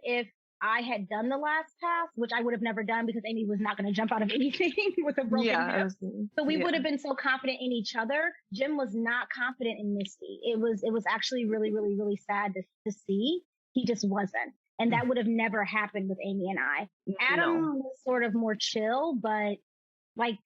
Speaker 2: if I had done the last task, which I would have never done because Amy was not going to jump out of anything with a broken hip. So we would have been so confident in each other. Jim was not confident in Misty. It was actually really, really, really sad to see. He just wasn't. And that would have never happened with Amy and I. Adam was sort of more chill, but like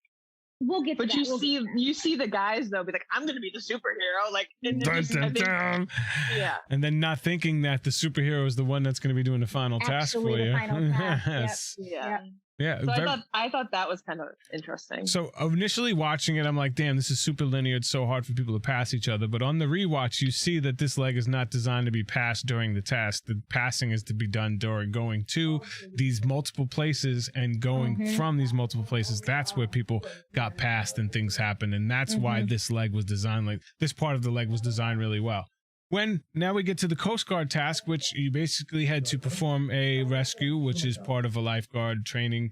Speaker 2: we'll get to
Speaker 4: But
Speaker 2: that.
Speaker 4: you see the guys though be like, I'm gonna be the superhero, like and
Speaker 1: Dun,
Speaker 4: just,
Speaker 1: dun,
Speaker 4: I think-
Speaker 1: dun.
Speaker 4: yeah.
Speaker 1: And then not thinking that the superhero is the one that's going to be doing the final task for
Speaker 2: Actually, the
Speaker 1: you.
Speaker 2: final task, yep.
Speaker 1: Yes.
Speaker 4: Yeah.
Speaker 2: Yep.
Speaker 1: Yeah.
Speaker 4: So I thought that was kind of interesting.
Speaker 1: So initially watching it, I'm like, damn, this is super linear. It's so hard for people to pass each other. But on the rewatch, you see that this leg is not designed to be passed during the task. The passing is to be done during going to these multiple places and going from these multiple places. That's where people got passed and things happened. And that's why this leg was designed like this part of the leg was designed really well. When now we get to the Coast Guard task, which you basically had to perform a rescue, which is part of a lifeguard training.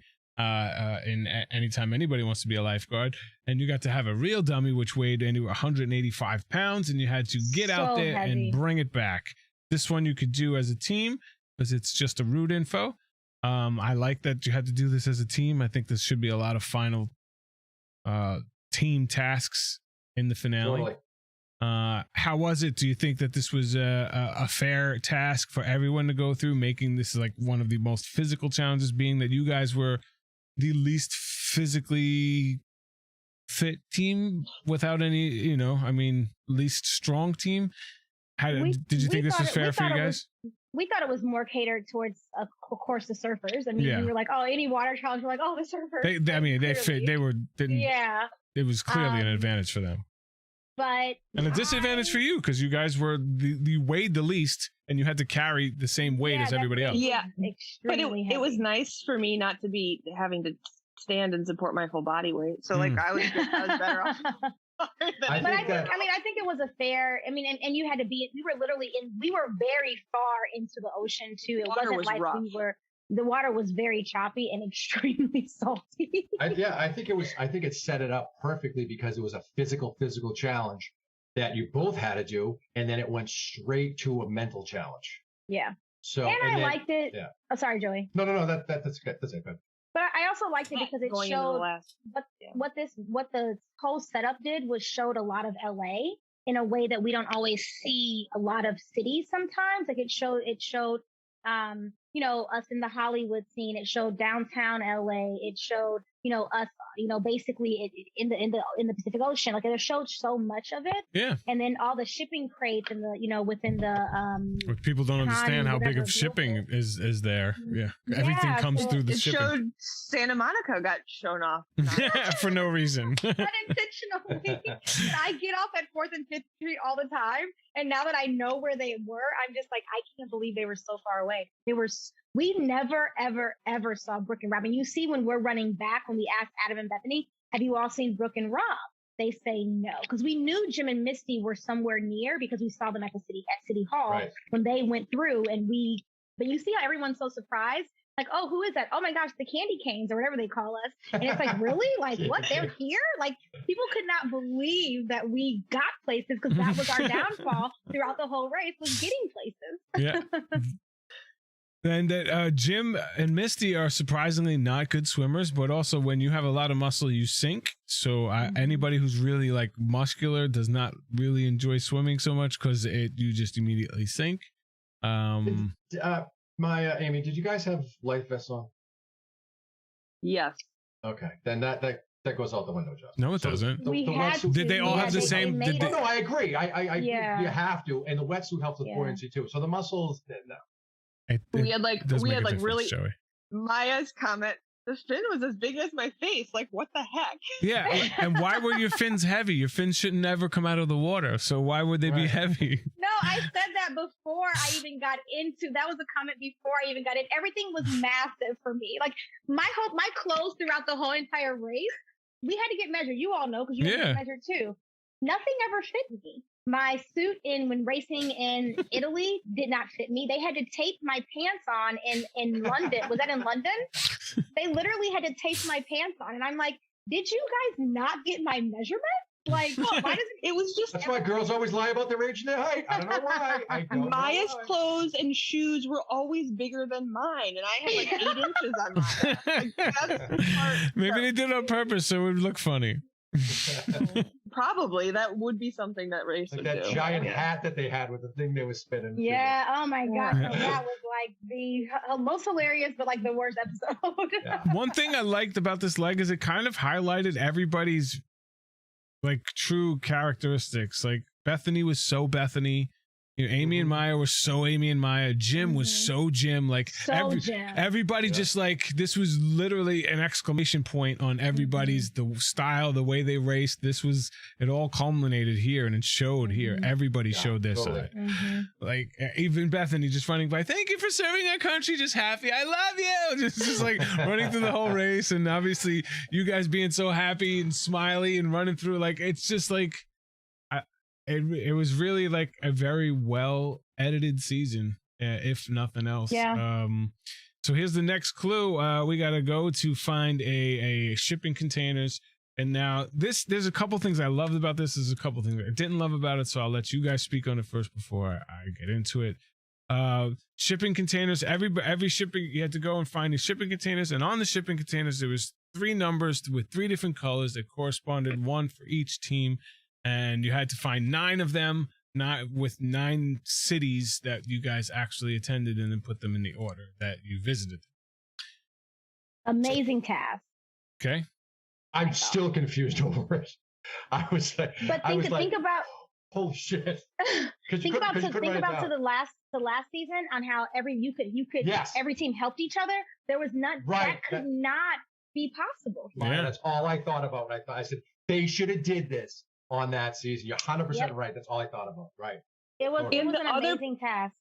Speaker 1: Anytime anybody wants to be a lifeguard, and you got to have a real dummy, which weighed anywhere 185 pounds, and you had to get out there
Speaker 2: heavy.
Speaker 1: and bring it back. This one you could do as a team because it's just a route info. I like that you had to do this as a team. I think this should be a lot of final team tasks in the finale.
Speaker 3: Totally.
Speaker 1: How was it? Do you think that this was a fair task for everyone to go through, making this like one of the most physical challenges, being that you guys were the least physically fit team without any, least strong team? Did you think this was fair for you guys?
Speaker 2: We thought it was more catered towards, of course, the surfers. I mean,
Speaker 1: Yeah.
Speaker 2: we were like, oh, any water challenge, we're like, oh, the surfers.
Speaker 1: They fit. They were.
Speaker 2: Yeah.
Speaker 1: It was clearly an advantage for them.
Speaker 2: But
Speaker 1: And a disadvantage for you because you guys were you weighed the least and you had to carry the same weight as everybody else.
Speaker 4: Yeah, but
Speaker 2: extremely
Speaker 4: it was
Speaker 2: heavy.
Speaker 4: nice for me not to be having to stand and support my full body weight. So like I was better off.
Speaker 3: I
Speaker 2: But
Speaker 3: think that-
Speaker 2: I think it was a fair. I mean, and you had to be. We were literally we were very far into the ocean too. It
Speaker 4: Water
Speaker 2: wasn't
Speaker 4: was
Speaker 2: like
Speaker 4: rough.
Speaker 2: we were. The water was very choppy and extremely salty.
Speaker 3: I think it set it up perfectly because it was a physical challenge that you both had to do, and then it went straight to a mental challenge.
Speaker 2: Yeah.
Speaker 3: So
Speaker 2: And I
Speaker 3: then-
Speaker 2: liked it.
Speaker 3: Yeah.
Speaker 2: Oh, sorry, Joey.
Speaker 3: No, that's good. That's it. Good.
Speaker 2: But I also liked it because it
Speaker 4: Going into the
Speaker 2: showed
Speaker 4: last.
Speaker 2: what the whole setup did was showed a lot of LA in a way that we don't always see a lot of cities sometimes. Like it showed us in the Hollywood scene. It showed downtown LA. It showed, us, basically in the Pacific Ocean. Like it showed so much of it.
Speaker 1: Yeah.
Speaker 2: And then all the shipping crates and within the
Speaker 1: But people don't understand how big of shipping is there. Yeah. Everything
Speaker 2: Yeah,
Speaker 1: comes
Speaker 2: so
Speaker 1: through the
Speaker 4: It
Speaker 1: shipping.
Speaker 4: showed Santa Monica got shown off.
Speaker 1: For no reason.
Speaker 2: unintentionally. I get off at 4th and 5th Street all the time. And now that I know where they were, I'm just like, I can't believe they were so far away. We never, ever, ever saw Brooke and Rob. And you see when we're running back, when we asked Adam and Bethany, have you all seen Brooke and Rob? They say no. Because we knew Jim and Misty were somewhere near because we saw them at City Hall
Speaker 3: Right.
Speaker 2: when they went through but you see how everyone's so surprised? Like, oh, who is that? Oh my gosh, the candy canes or whatever they call us. And it's like, really? Like, what? They're here? Like, people could not believe that we got places because that was our downfall throughout the whole race was getting places.
Speaker 1: Yeah. And that Jim and Misty are surprisingly not good swimmers, but also when you have a lot of muscle, you sink. So anybody who's really like muscular does not really enjoy swimming so much because you just immediately sink.
Speaker 3: Amy, did you guys have life vests on?
Speaker 4: Yes.
Speaker 3: Okay, then that goes out the window, Justin.
Speaker 1: No, it doesn't.
Speaker 2: We
Speaker 3: the
Speaker 2: had
Speaker 3: wetsuit-
Speaker 2: to.
Speaker 1: Did they all have the same-
Speaker 2: They
Speaker 1: did
Speaker 2: made
Speaker 3: No,
Speaker 2: us-
Speaker 3: I agree. I
Speaker 2: Yeah.
Speaker 3: you have to, and the wetsuit helps with
Speaker 2: Yeah.
Speaker 3: buoyancy too. So the muscles, no.
Speaker 4: We had like
Speaker 1: does make a
Speaker 4: like
Speaker 1: difference,
Speaker 4: really
Speaker 1: Joey.
Speaker 4: Maya's comment. The fin was as big as my face. Like what the heck?
Speaker 1: Yeah, and why were your fins heavy? Your fins should never come out of the water, so why would they be
Speaker 3: Right.
Speaker 1: heavy?
Speaker 2: No, I said that before I even got into. That was a comment before I even got in. Everything was massive for me. Like my clothes throughout the whole entire race. We had to get measured. You all know because you had to
Speaker 1: Yeah.
Speaker 2: get measured too. Nothing ever fit me. My suit when racing in Italy did not fit me. They had to tape my pants on in London. Was that in London? They literally had to tape my pants on, and I'm like, did you guys not get my measurement? Like, why does
Speaker 4: It was just
Speaker 3: That's why girls always lie about their age and their height. I don't know why. I don't know
Speaker 4: Maya's
Speaker 3: why.
Speaker 4: clothes and shoes were always bigger than mine, and I had like 8 inches on mine. That's the part.
Speaker 1: Maybe they did it on purpose so it would look funny.
Speaker 4: Probably that would be something that race
Speaker 3: Like
Speaker 4: would
Speaker 3: that
Speaker 4: do.
Speaker 3: giant hat that they had with the thing they were spinning.
Speaker 2: Yeah. Oh my God.
Speaker 1: Yeah.
Speaker 2: So that was like the most hilarious, but like the worst episode.
Speaker 3: Yeah.
Speaker 1: One thing I liked about this leg is it kind of highlighted everybody's like true characteristics. Like Bethany was so Bethany. You know, Amy and Maya were so Amy and Maya. Jim was so Jim. Like
Speaker 2: Jim.
Speaker 1: everybody just like, this was literally an exclamation point on everybody's the style, the way they raced. It all culminated here and it showed here. Everybody showed their
Speaker 3: totally.
Speaker 1: side. Like even Bethany just running by, thank you for serving our country, just happy, I love you, just like running through the whole race. And obviously you guys being so happy and smiley and running through, like it's just like it was really like a very well edited season, if nothing else.
Speaker 2: Yeah.
Speaker 1: So here's the next clue. We got to go to find a shipping containers. And now there's a couple things I loved about this. There's a couple things I didn't love about it. So I'll let you guys speak on it first before I get into it. Shipping containers. Every shipping, you had to go and find these shipping containers. And on the shipping containers, there was 3 numbers with 3 different colors that corresponded, one for each team. And you had to find 9 of them, not with 9 cities that you guys actually attended, and then put them in the order that you visited.
Speaker 2: Amazing task.
Speaker 1: Okay.
Speaker 3: I'm still confused over it. I was like,
Speaker 2: But think about
Speaker 3: holy shit.
Speaker 2: think about to the last season on how you could
Speaker 3: Yes.
Speaker 2: every team helped each other. There was not
Speaker 3: Right.
Speaker 2: that could not be possible.
Speaker 3: Yeah. That's all I thought about. I said they should have did this on that season. You're 100% right. That's all I thought about. Right.
Speaker 2: It was
Speaker 3: Totally.
Speaker 2: an amazing task.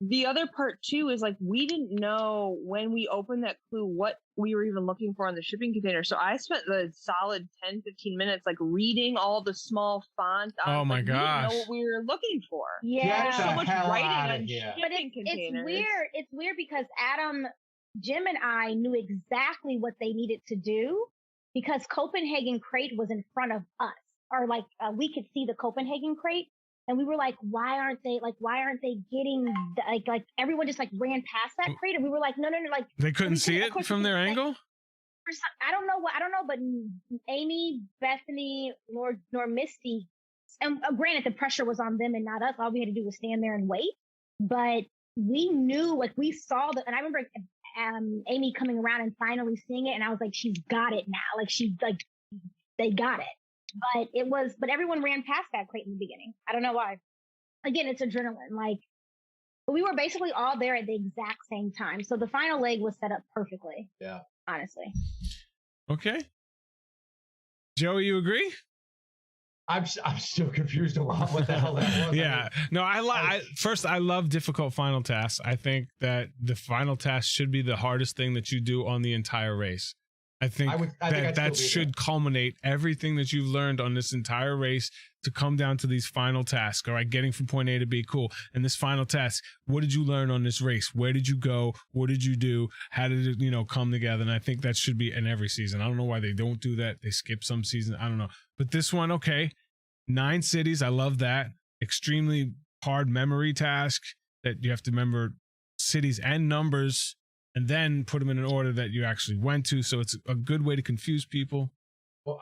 Speaker 4: The other part too is like we didn't know when we opened that clue what we were even looking for on the shipping container. So I spent the solid 10-15 minutes like reading all the small font.
Speaker 1: Oh my
Speaker 4: like, we
Speaker 1: gosh.
Speaker 4: didn't know what we were looking for.
Speaker 2: Yeah.
Speaker 3: Get
Speaker 4: So
Speaker 3: the
Speaker 4: much
Speaker 3: hell
Speaker 4: writing
Speaker 3: outta
Speaker 4: on
Speaker 3: here.
Speaker 2: But
Speaker 4: shipping containers.
Speaker 2: it's weird because Adam, Jim, and I knew exactly what they needed to do because Copenhagen crate was in front of us, or like we could see the Copenhagen crate, and we were like, why aren't they getting like everyone just like ran past that crate, and we were like, no, like
Speaker 1: They couldn't see it from their angle?
Speaker 2: I don't know, but Amy, Bethany, nor Misty, and granted the pressure was on them and not us. All we had to do was stand there and wait. But we knew, like we saw and I remember Amy coming around and finally seeing it, and I was like, she's got it now. Like they got it. But everyone ran past that crate in the beginning. I don't know why. Again, it's adrenaline. Like, but we were basically all there at the exact same time. So the final leg was set up perfectly.
Speaker 3: Yeah.
Speaker 2: Honestly.
Speaker 1: Okay. Joey, you agree?
Speaker 3: I'm still confused about what the hell that was.
Speaker 1: Yeah. No, I love difficult final tasks. I think that the final task should be the hardest thing that you do on the entire race. I think that should culminate everything that you've learned on this entire race to come down to these final tasks. All right, getting from point A to B, cool. And this final task, what did you learn on this race? Where did you go? What did you do? How did it, come together? And I think that should be in every season. I don't know why they don't do that. They skip some seasons. I don't know. But this one, okay, 9 cities. I love that. Extremely hard memory task that you have to remember cities and numbers, and then put them in an order that you actually went to. So it's a good way to confuse people.
Speaker 3: Well,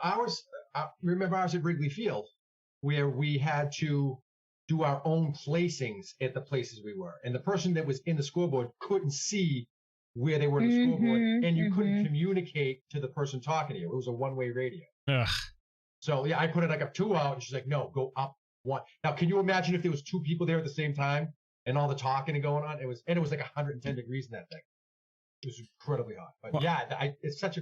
Speaker 3: remember ours at Wrigley Field, where we had to do our own placings at the places we were. And the person that was in the scoreboard couldn't see where they were in the scoreboard, and you couldn't communicate to the person talking to you. It was a one-way radio.
Speaker 1: Ugh.
Speaker 3: So yeah, I put it like a 2 out, and she's like, no, go up 1. Now, can you imagine if there was 2 people there at the same time and all the talking and going on? It was like 110 degrees in that thing. It was incredibly hot. But it's such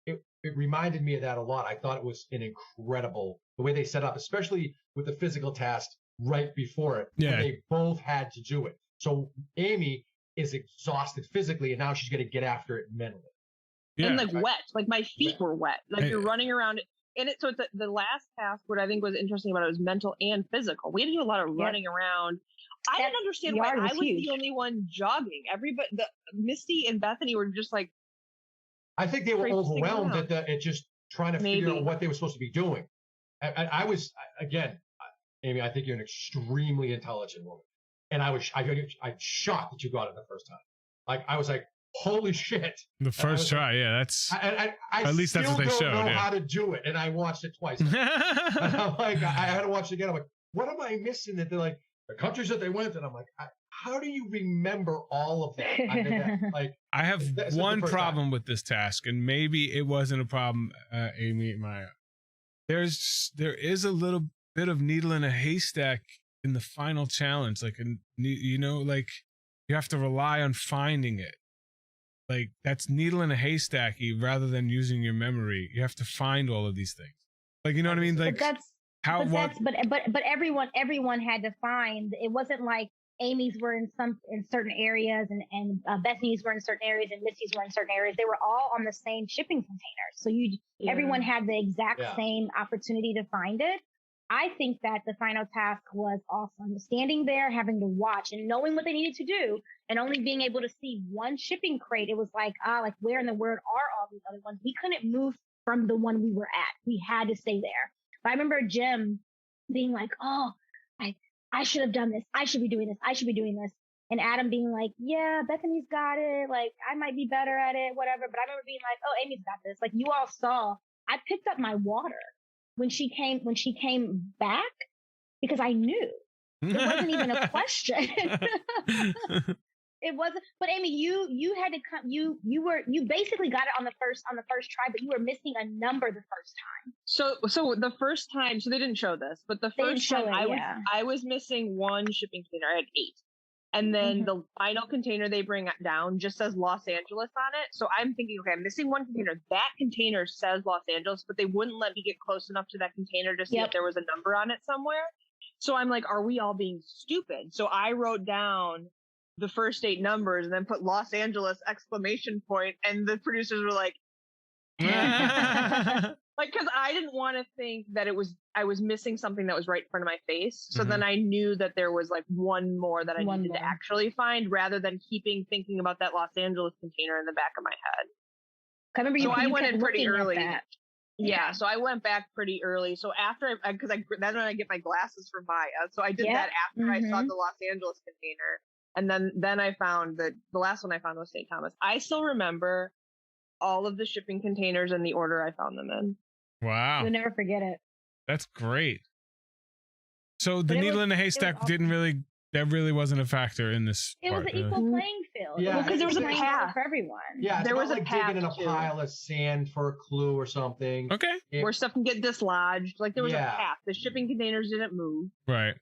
Speaker 3: it reminded me of that a lot. I thought it was an incredible, the way they set up, especially with the physical task right before it.
Speaker 1: Yeah.
Speaker 3: They both had to do it. So Amy is exhausted physically, and now she's going to get after it mentally.
Speaker 1: Yeah.
Speaker 4: And like wet, like my feet were wet. Like you're running around and so it's the last task. What I think was interesting about it was mental and physical. We had to do a lot of running around. I didn't understand why I was the only one jogging. Everybody, Misty and Bethany were just like.
Speaker 3: I think they were overwhelmed at just trying to figure out what they were supposed to be doing. I was, again, Amy, I think you're an extremely intelligent woman, and I'm shocked that you got it the first time. Like I was like, holy shit.
Speaker 1: The first try, yeah, that's
Speaker 3: I
Speaker 1: at least that's what they
Speaker 3: still
Speaker 1: showed.
Speaker 3: don't know
Speaker 1: Yeah.
Speaker 3: how to do it, and I watched it twice. And I'm like, I had to watch it again. I'm like, what am I missing? That they're like the countries that they went, and I'm like, how do you remember all of that? I mean, like,
Speaker 1: I have
Speaker 3: that's
Speaker 1: one
Speaker 3: the first
Speaker 1: problem
Speaker 3: time.
Speaker 1: with this task, and maybe it wasn't a problem, Amy and Maya. There is a little bit of needle in a haystack in the final challenge, like like you have to rely on finding it. Like that's needle in a haystacky rather than using your memory. You have to find all of these things. Like you know what I mean? Like
Speaker 2: but everyone had to find. It wasn't like Amy's were in certain areas and Bethany's were in certain areas and Missy's were in certain areas. They were all on the same shipping container. So everyone had the exact same opportunity to find it. I think that the final task was awesome. Standing there, having to watch and knowing what they needed to do and only being able to see one shipping crate. It was like, where in the world are all these other ones? We couldn't move from the one we were at. We had to stay there. But I remember Jim being like, oh, I should have done this. I should be doing this. I should be doing this. And Adam being like, yeah, Bethany's got it. Like, I might be better at it, whatever. But I remember being like, oh, Amy's got this. Like, you all saw, I picked up my water when she came back because I knew. It wasn't even a question. It wasn't. But Amy, you had to come. You basically got it on the first try, but you were missing a number the first time.
Speaker 4: So the first time, so they didn't show this, but the first time I was missing one shipping container. I had 8, and then the final container they bring down just says Los Angeles on it. So I'm thinking, okay, I'm missing one container. That container says Los Angeles, but they wouldn't let me get close enough to that container to see if there was a number on it somewhere. So I'm like, are we all being stupid? So I wrote down the first 8 numbers and then put Los Angeles ! And the producers were like, like, because I didn't want to think that I was missing something that was right in front of my face. So then I knew that there was like one more that I needed to actually find rather than thinking about that Los Angeles container in the back of my head.
Speaker 2: I remember
Speaker 4: I went in pretty early. Yeah, so I went back pretty early. So after, because that's when I get my glasses from Maya. So I did that after I saw the Los Angeles container. And then I found the last one I found was St. Thomas. I still remember all of the shipping containers in the order I found them in.
Speaker 1: Wow.
Speaker 2: You'll never forget it.
Speaker 1: That's great. So the needle in the haystack that really wasn't a factor in this.
Speaker 2: It was an equal playing field.
Speaker 3: Yeah,
Speaker 2: because there was a
Speaker 3: playing
Speaker 2: path for everyone.
Speaker 3: Yeah,
Speaker 4: there was
Speaker 3: like
Speaker 4: a path
Speaker 3: digging in a pile of sand for a clue or something.
Speaker 1: Okay.
Speaker 4: Where stuff can get dislodged. Like there was a path. The shipping containers didn't move.
Speaker 1: Right.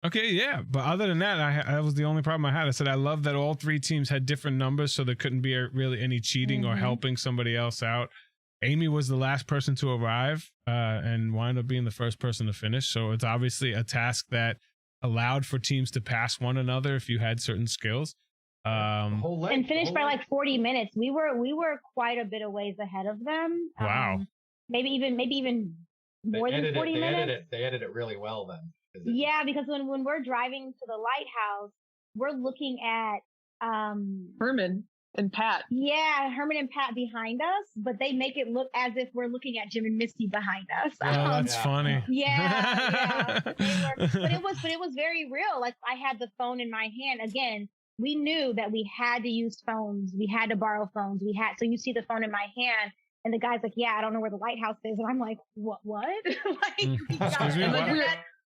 Speaker 1: Okay, yeah, but other than that, that was the only problem I had. I said I love that all 3 teams had different numbers, so there couldn't be really any cheating or helping somebody else out. Amy was the last person to arrive and wound up being the first person to finish, so it's obviously a task that allowed for teams to pass one another if you had certain skills.
Speaker 2: And finished by like 40 minutes. We were quite a bit of ways ahead of them.
Speaker 1: Wow.
Speaker 2: Maybe even more than 40 minutes.
Speaker 3: They edited it really well then.
Speaker 2: Yeah, because when we're driving to the lighthouse, we're looking at
Speaker 4: Herman and Pat.
Speaker 2: Yeah, Herman and Pat behind us, but they make it look as if we're looking at Jim and Misty behind us.
Speaker 1: Oh, that's funny.
Speaker 2: Yeah. But it was very real. Like I had the phone in my hand. Again, we knew that we had to use phones. We had to borrow phones. So you see the phone in my hand. And the guy's like, yeah, I don't know where the lighthouse is. And I'm like, what?
Speaker 1: Excuse me, what?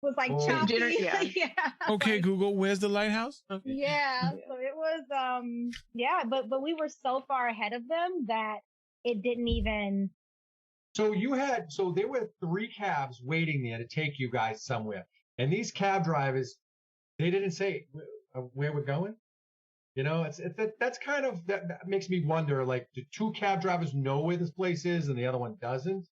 Speaker 2: Was like choppy.
Speaker 4: Yeah.
Speaker 1: Okay, Google, where's the lighthouse? Okay.
Speaker 2: Yeah. So it was but we were so far ahead of them that it didn't even.
Speaker 3: So there were 3 cabs waiting there to take you guys somewhere. And these cab drivers, they didn't say where we're going. You know, that's kind of that makes me wonder, like, do 2 cab drivers know where this place is and the other one doesn't?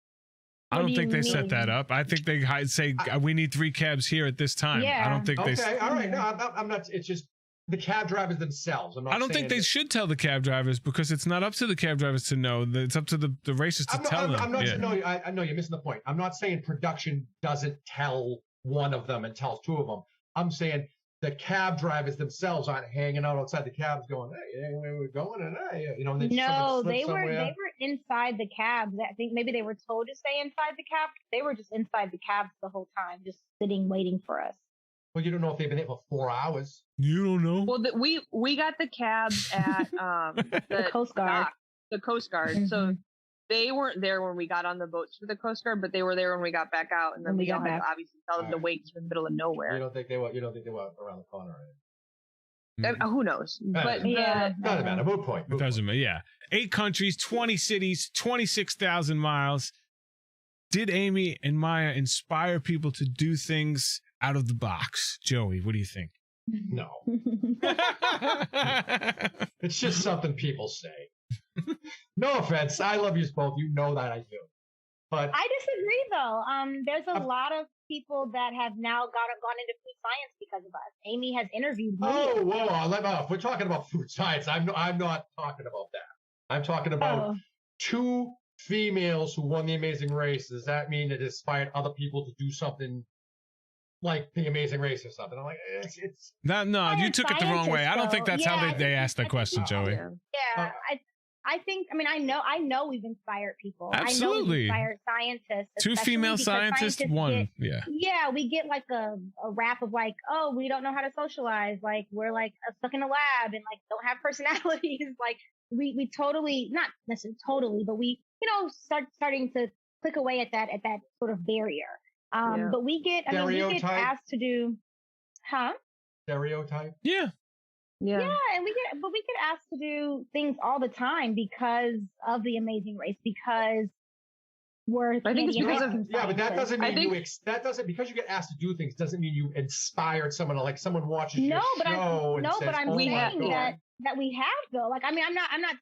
Speaker 1: I don't think they set that up. I think they say we need 3 cabs here at this time.
Speaker 2: Yeah.
Speaker 1: I don't think they.
Speaker 3: Okay, all right. No, I'm not. It's just the cab drivers themselves.
Speaker 1: I don't think they should tell the cab drivers because it's not up to the cab drivers to know. It's up to the racers to tell them.
Speaker 3: I know you're missing the point. I'm not saying production doesn't tell one of them and tells 2 of them. I'm saying the cab drivers themselves aren't hanging out outside the cabs going, hey, where we're going, and
Speaker 2: they were inside the cabs. I think maybe they were told to stay inside the cab. They were just inside the cabs the whole time, just sitting waiting for us.
Speaker 3: Well, you don't know if they've been there for 4 hours.
Speaker 1: You don't know.
Speaker 4: Well, we got the cabs at
Speaker 2: The Coast Guard.
Speaker 4: The Coast Guard. So they weren't there when we got on the boats for the Coast Guard, but they were there when we got back out, and then
Speaker 2: When we
Speaker 4: we
Speaker 2: got
Speaker 4: all had
Speaker 2: back.
Speaker 4: to obviously tell them to wait in the middle of nowhere.
Speaker 3: You don't think they were around the corner, right?
Speaker 4: Who knows? But
Speaker 2: Yeah.
Speaker 3: Doesn't matter. Moot point.
Speaker 1: It doesn't matter. Yeah. 8 countries, 20 cities, 26,000 miles. Did Amy and Maya inspire people to do things out of the box? Joey, what do you think?
Speaker 3: No. It's just something people say. No offense. I love you both. You know that I do. But
Speaker 2: I disagree, though. There's a lot of people that have now gone into food science because of us. Amy has interviewed me.
Speaker 3: oh, whoa! If we're talking about food science, I'm not talking about that. I'm talking about 2 females who won the Amazing Race. Does that mean it inspired other people to do something like the Amazing Race or something? I'm like, it's
Speaker 1: No, you took it the wrong way. I don't think that's how they asked that question, Joey.
Speaker 2: Yeah, I think. I mean, I know we've inspired people. I know
Speaker 1: Absolutely.
Speaker 2: we've inspired scientists.
Speaker 1: 2
Speaker 2: especially
Speaker 1: female
Speaker 2: because
Speaker 1: scientists, 1.
Speaker 2: get- Yeah, we get like a rap of like, oh, we don't know how to socialize. Like we're like stuck in a lab and like don't have personalities. Like we totally, not necessarily totally, but we starting to click away at that sort of barrier. But we get asked to do,
Speaker 3: stereotype.
Speaker 1: Yeah.
Speaker 2: Yeah, and we get asked to do things all the time because of the Amazing Race, because we're.
Speaker 4: I think it's because of
Speaker 3: but that doesn't mean because you get asked to do things doesn't mean you inspired someone, like someone watches your show.
Speaker 2: I'm saying that we have though. Like, I mean, I'm not.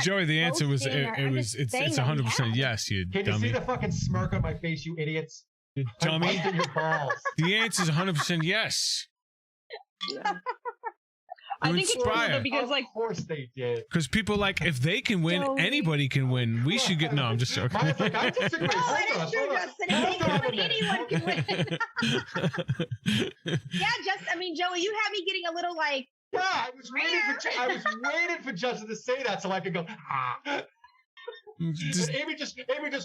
Speaker 1: Joey, the answer was it's 100% yes, you
Speaker 3: Can
Speaker 1: dummy.
Speaker 3: you see the fucking smirk on my face, you idiots?
Speaker 1: You dummy.
Speaker 3: I'm busting your balls.
Speaker 1: The answer is 100% yes.
Speaker 4: Yeah. I think it's
Speaker 1: inspired.
Speaker 4: because
Speaker 3: of course they did.
Speaker 1: Because people like, if they can win, anity can win. We should get. No, I'm just joking.
Speaker 3: Mine's like, I disagree.
Speaker 2: No, that is true, Justin. If they can win, anyone can win. Joey, you had me getting a little like.
Speaker 3: Yeah, I was waiting for Justin to say that so I could go. And Amy just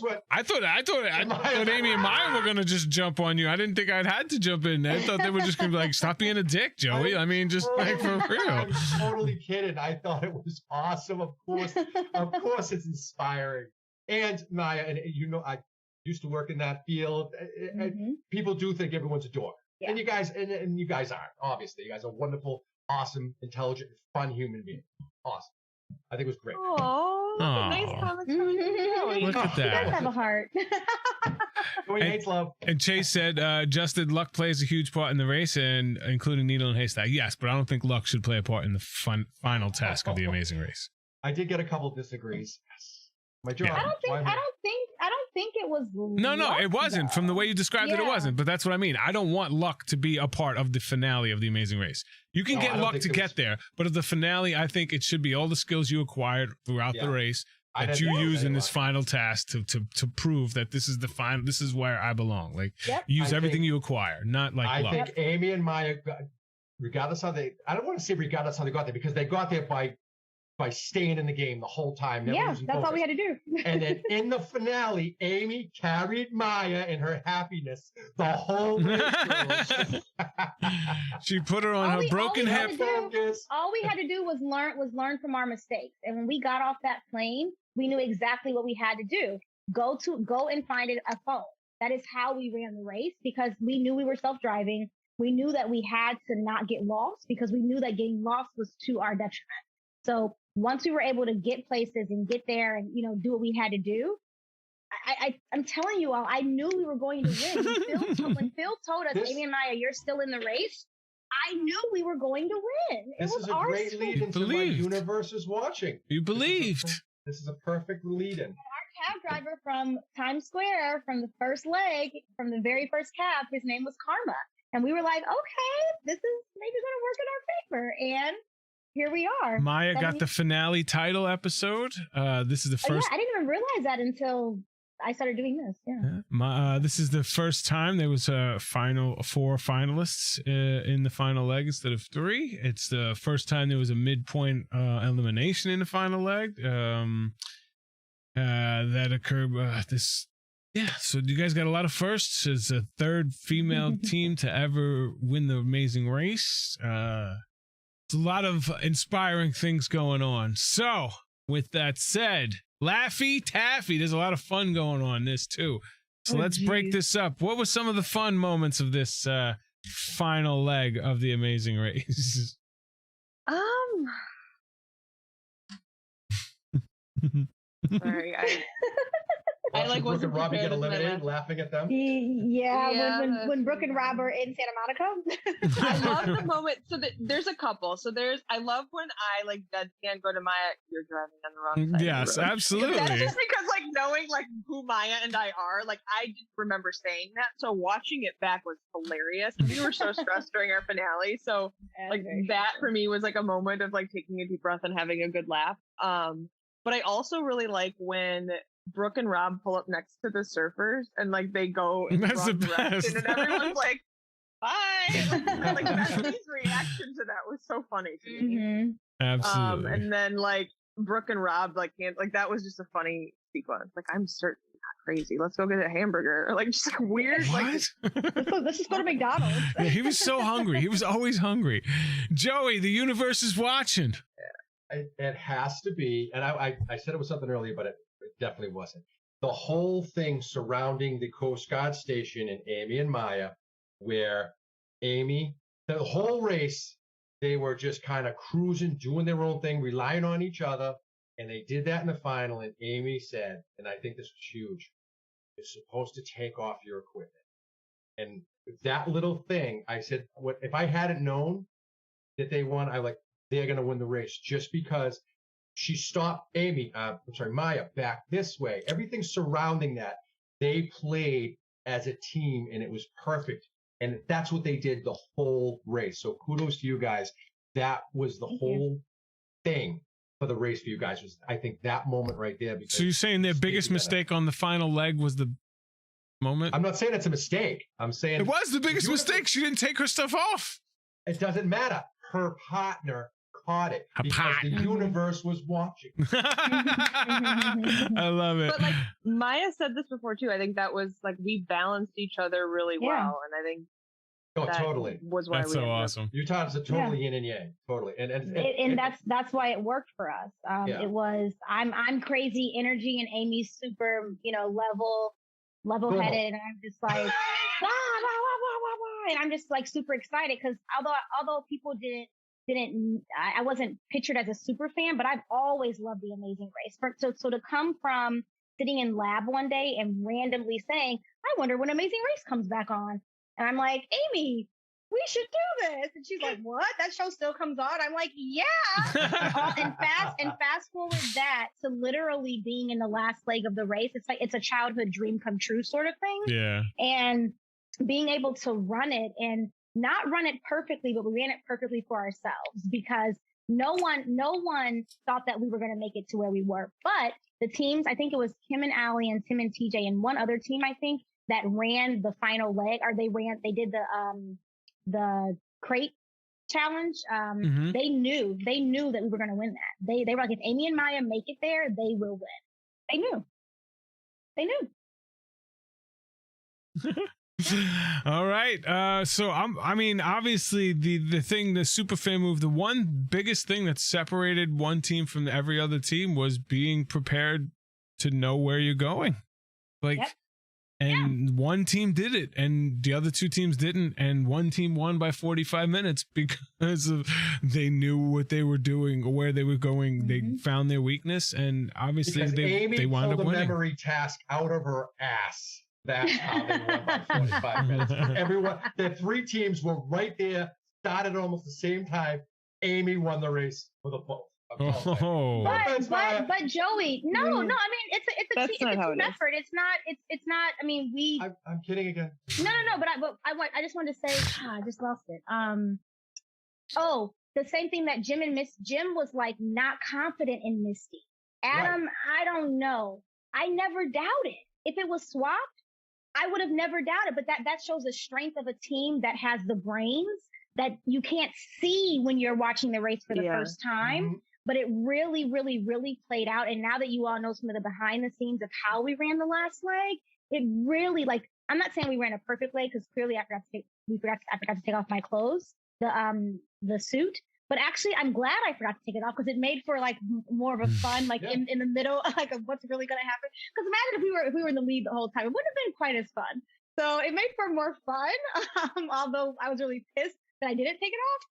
Speaker 3: went.
Speaker 1: I thought Amy and Maya were gonna just jump on you. I didn't think I'd had to jump in. I thought they were just gonna be like, "Stop being a dick, Joey." I mean, just like for real.
Speaker 3: I'm totally kidding. I thought it was awesome. Of course, it's inspiring. And Maya, and I used to work in that field. And people do think everyone's a dork, and you guys, and you guys aren't. Obviously, you guys are wonderful, awesome, intelligent, fun human beings. Awesome. I think it was great.
Speaker 4: Oh, nice comment.
Speaker 1: Look at
Speaker 2: He does
Speaker 1: that.
Speaker 2: have a heart.
Speaker 3: Joey hates love.
Speaker 1: And Chase said, Justin, luck plays a huge part in the race, and including needle and haystack. Yes, but I don't think luck should play a part in the final task of the Amazing Race.
Speaker 3: I did get a couple disagrees. Yes. My job.
Speaker 2: I don't think it was.
Speaker 1: No, it wasn't.
Speaker 2: Though.
Speaker 1: From the way you described it wasn't. But that's what I mean. I don't want luck to be a part of the finale of the Amazing Race. You can get luck to get there, but of the finale, I think it should be all the skills you acquired throughout the race that you use in this final task to prove that this is the final. This is where I belong. Like use everything you acquire, not like luck.
Speaker 3: I think Amy and Maya, regardless how they, I don't want to say regardless how they got there, because they got there by staying in the game the whole time.
Speaker 2: That's all we had to do.
Speaker 3: And then in the finale, Amy carried Maya in her happiness the whole way through.
Speaker 1: She put her on her broken hip.
Speaker 2: All we had to do was learn from our mistakes. And when we got off that plane, we knew exactly what we had to do. Go and find a phone. That is how we ran the race, because we knew we were self-driving. We knew that we had to not get lost, because we knew that getting lost was to our detriment. So once we were able to get places and get there and, do what we had to do, I'm telling you all, I knew we were going to win. When Phil told us, Amy and Maya, you're still in the race, I knew we were going to win.
Speaker 3: This is a great lead into my universe is watching.
Speaker 1: You believed.
Speaker 3: This is a perfect lead in.
Speaker 2: Our cab driver from Times Square, from the first leg, from the very first cab, his name was Karma. And we were like, okay, this is maybe going to work in our favor. And here we are.
Speaker 1: Maya got the finale title episode. This is the first.
Speaker 2: I didn't even realize that until I started doing this. Yeah.
Speaker 1: This is the first time there was a 4 finalists in the final leg instead of 3. It's the first time there was a midpoint elimination in the final leg. That occurred. Yeah, so you guys got a lot of firsts. It's a third female team to ever win the Amazing Race. It's a lot of inspiring things going on. So, with that said, Laffy Taffy, there's a lot of fun going on this too. So let's break this up. What were some of the fun moments of this final leg of the Amazing Race?
Speaker 4: Sorry, I like
Speaker 3: Brooke
Speaker 4: wasn't
Speaker 3: and Robbie
Speaker 4: prepared
Speaker 3: get
Speaker 4: with my
Speaker 3: eliminated,
Speaker 4: laugh.
Speaker 3: laughing at them.
Speaker 2: Yeah, when Brooke and Rob are in Santa Monica.
Speaker 4: I love the moment. So there's a couple. So I love when I like deadpan go to Maya. You're driving on the wrong side.
Speaker 1: Yes,
Speaker 4: of the road.
Speaker 1: absolutely.
Speaker 4: That's just because like knowing like who Maya and I are, like I just remember saying that. So watching it back was hilarious. We were so stressed during our finale. So like that for me was like a moment of like taking a deep breath and having a good laugh. But I also really like when Brooke and Rob pull up next to the surfers and like they go in the
Speaker 1: That's
Speaker 4: wrong
Speaker 1: the
Speaker 4: direction
Speaker 1: best.
Speaker 4: and everyone's like, bye. Like Bethany's reaction to that was so funny to me.
Speaker 2: Mm-hmm.
Speaker 1: Absolutely.
Speaker 4: And then like Brooke and Rob like that was just a funny sequence. Like I'm certainly not crazy. Let's go get a hamburger. Or like just like weird.
Speaker 1: What?
Speaker 4: Like
Speaker 2: Let's just go to McDonald's.
Speaker 1: Yeah, he was so hungry. He was always hungry. Joey, the universe is watching.
Speaker 3: It has to be, and I said it was something earlier, but it definitely wasn't. The whole thing surrounding the Coast Guard station and Amy and Maya, where Amy, the whole race, they were just kind of cruising, doing their own thing, relying on each other, and they did that in the final, and Amy said, and I think this was huge, you're supposed to take off your equipment. And that little thing, I said, what if I hadn't known that they won, they're going to win the race just because she stopped Maya back this way. Everything surrounding that, they played as a team and it was perfect. And that's what they did the whole race. So kudos to you guys. That was the whole thing for the race for you guys. Was I think that moment right there.
Speaker 1: So you're saying their biggest mistake on the final leg was the moment?
Speaker 3: I'm not saying it's a mistake. I'm saying
Speaker 1: it was the biggest mistake. She didn't take her stuff off.
Speaker 3: It doesn't matter. Her partner caught it because the universe was watching.
Speaker 1: I love it.
Speaker 4: But like Maya said this before too. I think that was like we balanced each other really well, and I think
Speaker 3: totally
Speaker 4: was why
Speaker 1: that's so awesome.
Speaker 3: Utah's a totally yin and yang, totally,
Speaker 2: and that's why it worked for us. It was I'm crazy energy and Amy's super level-headed, and I'm just like wah, wah, wah, wah, wah, wah, and I'm just like super excited because although people didn't I wasn't pictured as a super fan, but I've always loved The Amazing Race. So to come from sitting in lab one day and randomly saying, I wonder when Amazing Race comes back on. And I'm like, Amy, we should do this. And she's like, what? That show still comes on? I'm like, yeah. and fast forward that to literally being in the last leg of the race. It's like, it's a childhood dream come true sort of thing.
Speaker 1: Yeah.
Speaker 2: And being able to run it and not run it perfectly, but we ran it perfectly for ourselves because no one thought that we were going to make it to where we were. But the teams, I think it was Kim and Allie and Tim and TJ and one other team, I think, that ran the final leg, or they did the crate challenge. They knew that we were going to win that. They were like, if Amy and Maya make it there, they will win. They knew.
Speaker 1: All right. So obviously the superfan move, the one biggest thing that separated one team from every other team was being prepared to know where you're going. And one team did it and the other two teams didn't. And one team won by 45 minutes because they knew what they were doing or where they were going. They found their weakness and obviously they wound up winning.
Speaker 3: Amy pulled a memory task out of her ass. That's how they won by 45 minutes. The three teams were right there, started almost the same time. Amy won the race for the both.
Speaker 2: But Joey, no. I mean, it's a team effort. It's not. I mean,
Speaker 3: I'm kidding again.
Speaker 2: No. But I just wanted to say, I just lost it. The same thing that Jim was like not confident in Misty. Adam, right. I don't know. I never doubted. If it was swapped, I would have never doubted. But that shows the strength of a team that has the brains that you can't see when you're watching the race for the first time. but it really, really, really played out. And now that you all know some of the behind the scenes of how we ran the last leg, it really, like, I'm not saying we ran a perfect leg because clearly I forgot to take off my clothes, the suit. But actually, I'm glad I forgot to take it off because it made for like more of a fun, like in the middle, like of what's really going to happen. Because imagine if we were in the lead the whole time, it wouldn't have been quite as fun. So it made for more fun. Although I was really pissed that I didn't take it off.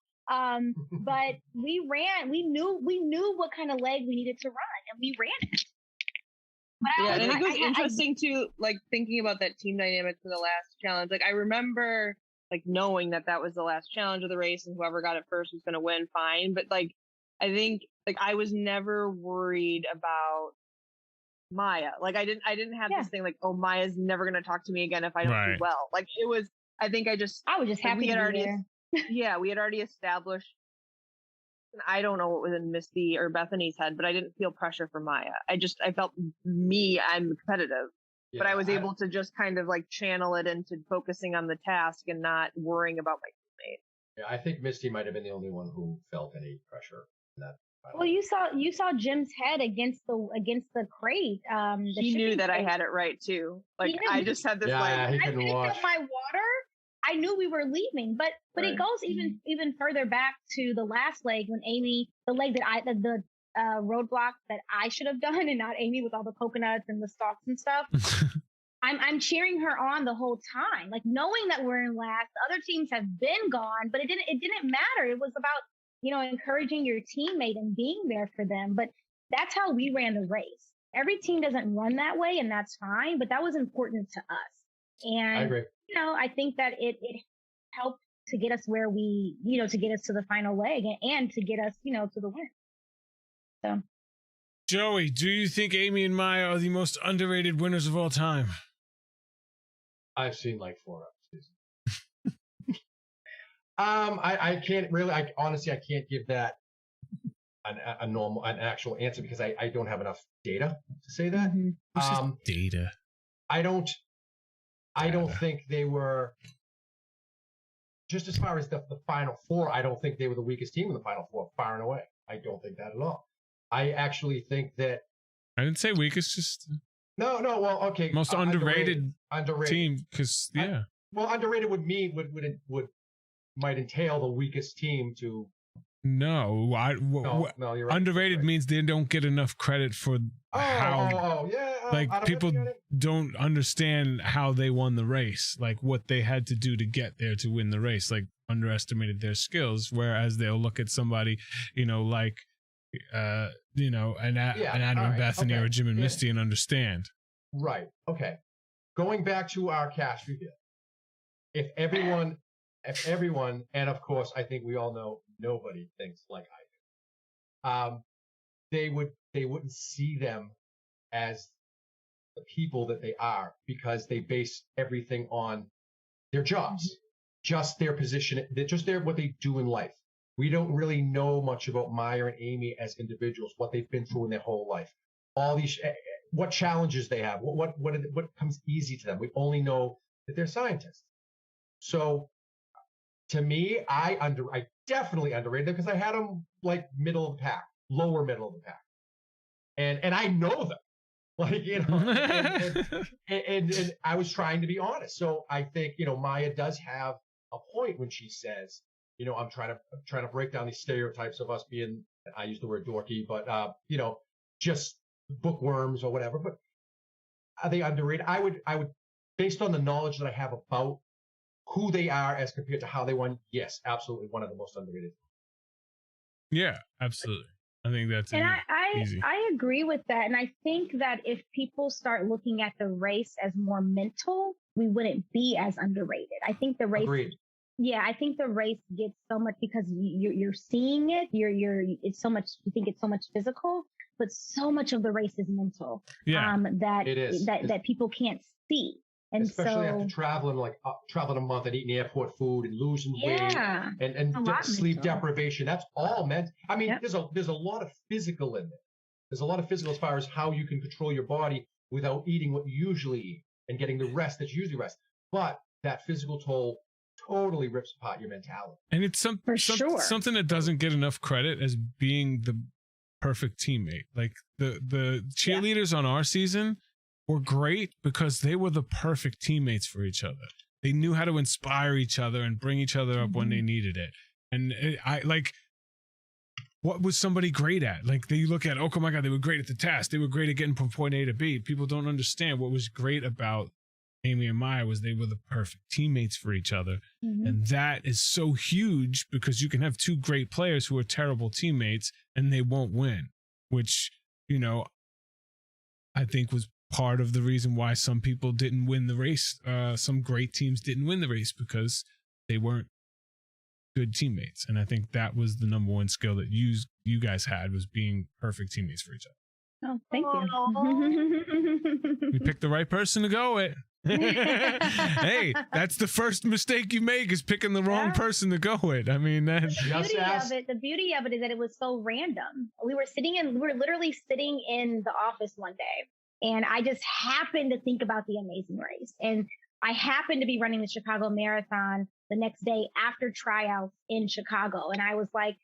Speaker 2: But we knew what kind of leg we needed to run, and we ran it.
Speaker 4: Yeah, and I think it was interesting too, like thinking about that team dynamic for the last challenge. Like I remember like knowing that was the last challenge of the race and whoever got it first was going to win, fine. But like, I think like I was never worried about Maya. Like I didn't have this thing like, oh, Maya's never going to talk to me again if I don't do well. Like it was, I was just happy we had already, we had already established. I don't know what was in Misty or Bethany's head, but I didn't feel pressure for Maya. I felt I'm competitive. Yeah, but I was able to just kind of like channel it into focusing on the task and not worrying about my teammate.
Speaker 3: Yeah, I think Misty might have been the only one who felt any pressure in that.
Speaker 2: Well, you saw Jim's head against the crate.
Speaker 4: He knew that I had it right too. Like I just had this
Speaker 3: I picked up
Speaker 2: my water. I knew we were leaving, but it goes even further back to the last leg when Amy, the leg that the roadblock that I should have done and not Amy with all the coconuts and the stalks and stuff. I'm cheering her on the whole time, like knowing that we're in last. The other teams have been gone, but it didn't matter. It was about, encouraging your teammate and being there for them. But that's how we ran the race. Every team doesn't run that way, and that's fine, but that was important to us. And
Speaker 3: I agree.
Speaker 2: I think that it helped to get us where we, to get us to the final leg and to get us, to the win. So,
Speaker 1: Joey, do you think Amy and Maya are the most underrated winners of all time?
Speaker 3: I've seen like 4 episodes. I can't really. Honestly, I can't give that an actual answer because I don't have enough data to say that.
Speaker 1: Data.
Speaker 3: I don't think they were. Just as far as the final 4, I don't think they were the weakest team in the final 4, far and away. I don't think that at all. I actually think that.
Speaker 1: I didn't say weakest, just.
Speaker 3: No. Well, okay.
Speaker 1: Most underrated team, because
Speaker 3: underrated might entail the weakest team to.
Speaker 1: No,
Speaker 3: no, you're right.
Speaker 1: Underrated means they don't get enough credit for how. People don't understand how they won the race, like what they had to do to get there to win the race, like underestimated their skills. Whereas they'll look at somebody, like, an Adam and Bethany or Jim and Misty and understand.
Speaker 3: Right. Okay. Going back to our cash reveal, if everyone, and of course, I think we all know nobody thinks like I do. They wouldn't see them as the people that they are because they base everything on their jobs, just their position, what they do in life. We don't really know much about Maya and Amy as individuals, what they've been through in their whole life, all these, what challenges they have, what comes easy to them. We only know that they're scientists. So to me, I definitely underrated them because I had them like middle of the pack, lower middle of the pack. And I know them. Like, and I was trying to be honest. So I think, Maya does have a point when she says, I'm trying to break down these stereotypes of us being, I use the word dorky, but, just bookworms or whatever. But are they underrated? I would, based on the knowledge that I have about who they are as compared to how they won, yes, absolutely one of the most underrated.
Speaker 1: Yeah, absolutely. I think that's easy.
Speaker 2: I agree with that. And I think that if people start looking at the race as more mental, we wouldn't be as underrated. I think the race.
Speaker 3: Agreed.
Speaker 2: Yeah, I think the race gets so much because you're seeing it. It's so much. You think it's so much physical, but so much of the race is mental.
Speaker 1: Yeah,
Speaker 2: that
Speaker 3: it is.
Speaker 2: That people can't see. And
Speaker 3: especially after traveling a month and eating airport food and losing weight and sleep deprivation. That's all meant. I mean, there's a lot of physical in there. There's a lot of physical as far as how you can control your body without eating what you usually eat and getting the rest that you usually rest. But that physical toll totally rips apart your mentality.
Speaker 1: And it's something that doesn't get enough credit as being perfect teammate. Like the cheerleaders on our season were great because they were the perfect teammates for each other. They knew how to inspire each other and bring each other up when they needed it. And what was somebody great at? Like they look at, oh my God, they were great at the task. They were great at getting from point A to B. People don't understand what was great about Amy and Maya was they were the perfect teammates for each other. And that is so huge because you can have two great players who are terrible teammates and they won't win, which, you know, I think was part of the reason why some people didn't win the race. Some great teams didn't win the race because they weren't good teammates. And I think that was the number one skill that you guys had, was being perfect teammates for each other.
Speaker 2: Oh, thank you.
Speaker 1: You picked the right person to go with. Hey, that's the first mistake you make, is picking the wrong person to go with. I mean,
Speaker 2: the beauty of it is that it was so random. We were literally sitting in the office one day, and I just happened to think about the Amazing Race. And I happened to be running the Chicago Marathon the next day after tryouts in Chicago. And I was like,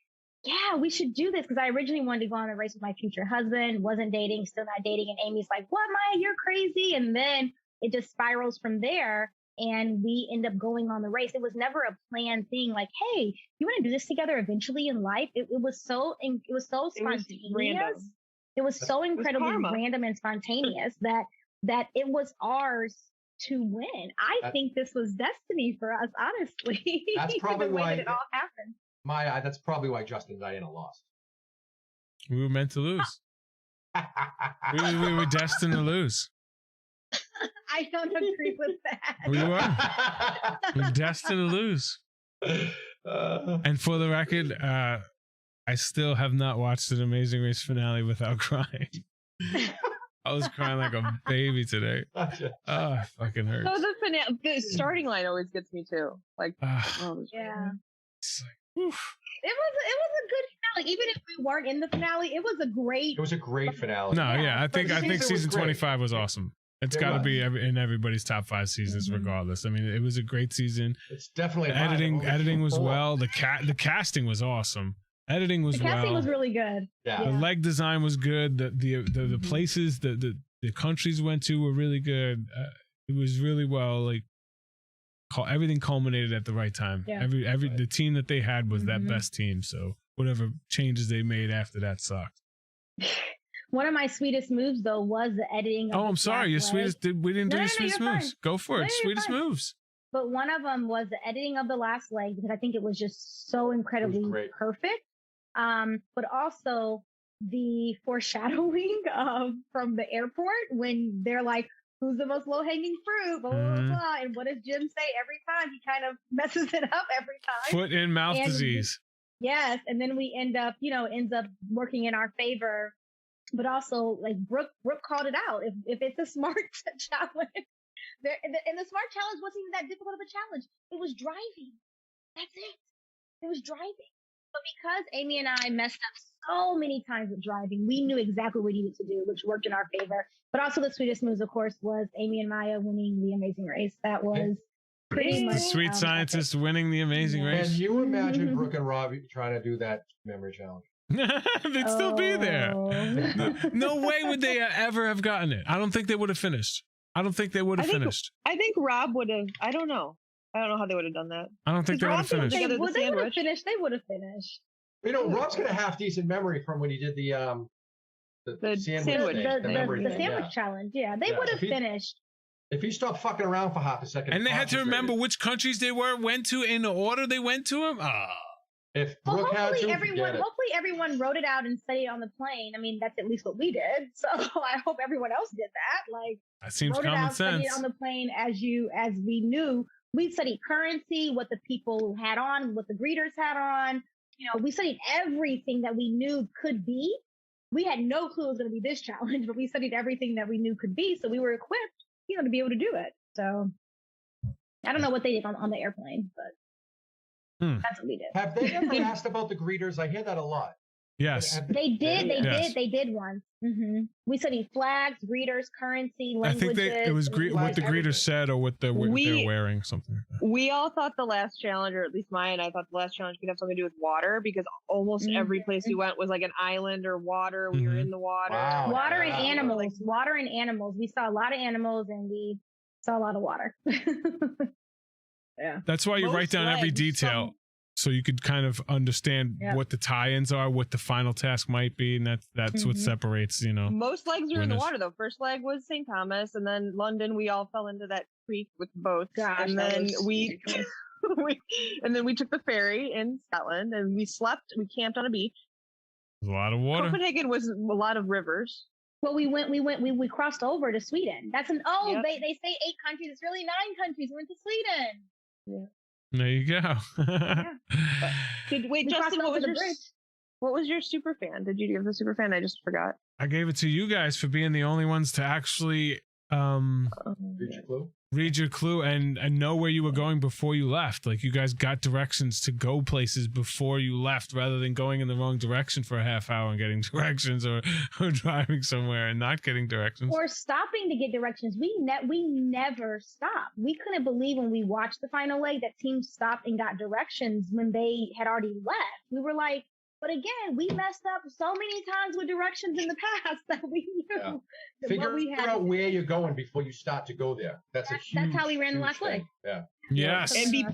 Speaker 2: yeah, we should do this. Because I originally wanted to go on the race with my future husband, wasn't dating, still not dating. And Amy's like, what, Maya, you're crazy. And then it just spirals from there. And we end up going on the race. It was never a planned thing. Like, hey, you want to do this together eventually in life? It was so spontaneous.
Speaker 4: Random.
Speaker 2: It was so incredibly random and spontaneous that it was ours to win. I think this was destiny for us, honestly.
Speaker 3: That's probably
Speaker 2: the way
Speaker 3: why
Speaker 2: that it all happened.
Speaker 3: Maya, that's probably why Justin and Diana lost.
Speaker 1: We were meant to lose. we were destined to lose.
Speaker 2: I don't agree with that.
Speaker 1: We were destined to lose. And for the record, I still have not watched an Amazing Race finale without crying. I was crying like a baby today.
Speaker 3: Gotcha.
Speaker 1: Oh, it fucking hurts.
Speaker 4: So the starting line always gets me too. Like,
Speaker 2: Yeah.
Speaker 1: It's like, oof.
Speaker 2: It was a good finale. Even if we weren't in the finale, it was a great
Speaker 3: finale.
Speaker 1: No, yeah, I think season 25 was awesome. It's got to be in everybody's top 5 seasons, regardless. I mean, it was a great season.
Speaker 3: It's definitely
Speaker 1: editing was well. The casting was awesome. Editing was
Speaker 2: the casting was really good.
Speaker 3: Yeah.
Speaker 1: The leg design was good. The places the countries went to were really good. It was really well, like, everything culminated at the right time.
Speaker 2: Yeah.
Speaker 1: The team that they had was that best team. So whatever changes they made after that sucked.
Speaker 2: One of my sweetest moves, though, was the editing.
Speaker 1: I'm sorry. Your sweetest. We didn't do your sweetest moves.
Speaker 2: Fine.
Speaker 1: Go for it. Sweetest moves.
Speaker 2: But one of them was the editing of the last leg, because I think it was just so incredibly perfect. But also the foreshadowing from the airport when they're like, who's the most low-hanging fruit, blah, blah, blah. And what does Jim say every time? He kind of messes it up every time.
Speaker 1: Foot and mouth disease.
Speaker 2: Yes. And then we ends up working in our favor. But also, like, Brooke called it out. If it's a smart challenge, and the smart challenge wasn't even that difficult of a challenge. It was driving. That's it. It was driving. But because Amy and I messed up so many times with driving, we knew exactly what we needed to do, which worked in our favor. But also the sweetest moves, of course, was Amy and Maya winning the Amazing Race. That was pretty much...
Speaker 1: The sweet scientist winning the Amazing Race.
Speaker 3: Can you imagine Brooke and Robbie trying to do that memory challenge?
Speaker 1: They'd still be there. No way would they ever have gotten it. I don't think they would have finished. I think
Speaker 4: Rob would have. I don't know how they would have done that.
Speaker 1: I don't think they would have finished.
Speaker 2: They would have finished. They would have finished.
Speaker 3: You know, Rob's got a half decent memory from when he did the
Speaker 2: sandwich challenge. Yeah, they would have finished.
Speaker 3: If he stopped fucking around for half a second.
Speaker 1: And they had to remember which countries they went to in the order they went to them.
Speaker 3: If Brooke
Speaker 2: hopefully everyone wrote it out and studied on the plane. I mean, that's at least what we did. So I hope everyone else did that. Like,
Speaker 1: that seems
Speaker 2: wrote
Speaker 1: common
Speaker 2: it out,
Speaker 1: sense.
Speaker 2: studied on the plane as we knew. We studied currency, what the people had on, what the greeters had on. You know, we studied everything that we knew could be. We had no clue it was going to be this challenge, but we studied everything that we knew could be. So we were equipped, to be able to do it. So I don't know what they did on the airplane, but that's what we did.
Speaker 3: Have they ever asked about the greeters? I hear that a lot.
Speaker 1: Yes.
Speaker 2: They did.
Speaker 1: Yes.
Speaker 2: They did once. We studied flags, greeters, currency, languages.
Speaker 1: I think it was what the greeters said or what they're wearing, something like that.
Speaker 4: We all thought the last challenge, or at least mine, I thought the last challenge could have something to do with water, because almost every place we went was like an island or water. We were in the water.
Speaker 3: Wow.
Speaker 2: Water and animals. Water and animals. We saw a lot of animals and we saw a lot of water. Yeah.
Speaker 1: That's why you write down every detail. So you could kind of understand what the tie-ins are, what the final task might be, and that's what separates,
Speaker 4: Most legs were in the water, though. First leg was St. Thomas, and then London, we all fell into that creek with boats.
Speaker 2: Gosh,
Speaker 4: and then we took the ferry in Scotland, and we slept. We camped on a beach.
Speaker 1: There's a lot of water.
Speaker 4: Copenhagen was a lot of rivers.
Speaker 2: Well, we crossed over to Sweden. They say 8 countries. It's really 9 countries. We went to Sweden. Yeah.
Speaker 1: There you go.
Speaker 4: Justin, what was your super fan? Did you give the super fan? I just forgot.
Speaker 1: I gave it to you guys for being the only ones to actually read your clue and know where you were going before you left. Like, you guys got directions to go places before you left, rather than going in the wrong direction for a half hour and getting directions, or driving somewhere and not getting directions,
Speaker 2: or stopping to get directions. We never stopped. We couldn't believe when we watched the final leg that teams stopped and got directions when they had already left. We were like, but again, we messed up so many times with directions in the past that we knew.
Speaker 3: Figure out where you're going before you start to go there. That's
Speaker 2: how we ran the last leg.
Speaker 3: Yeah.
Speaker 1: Yes.
Speaker 4: And be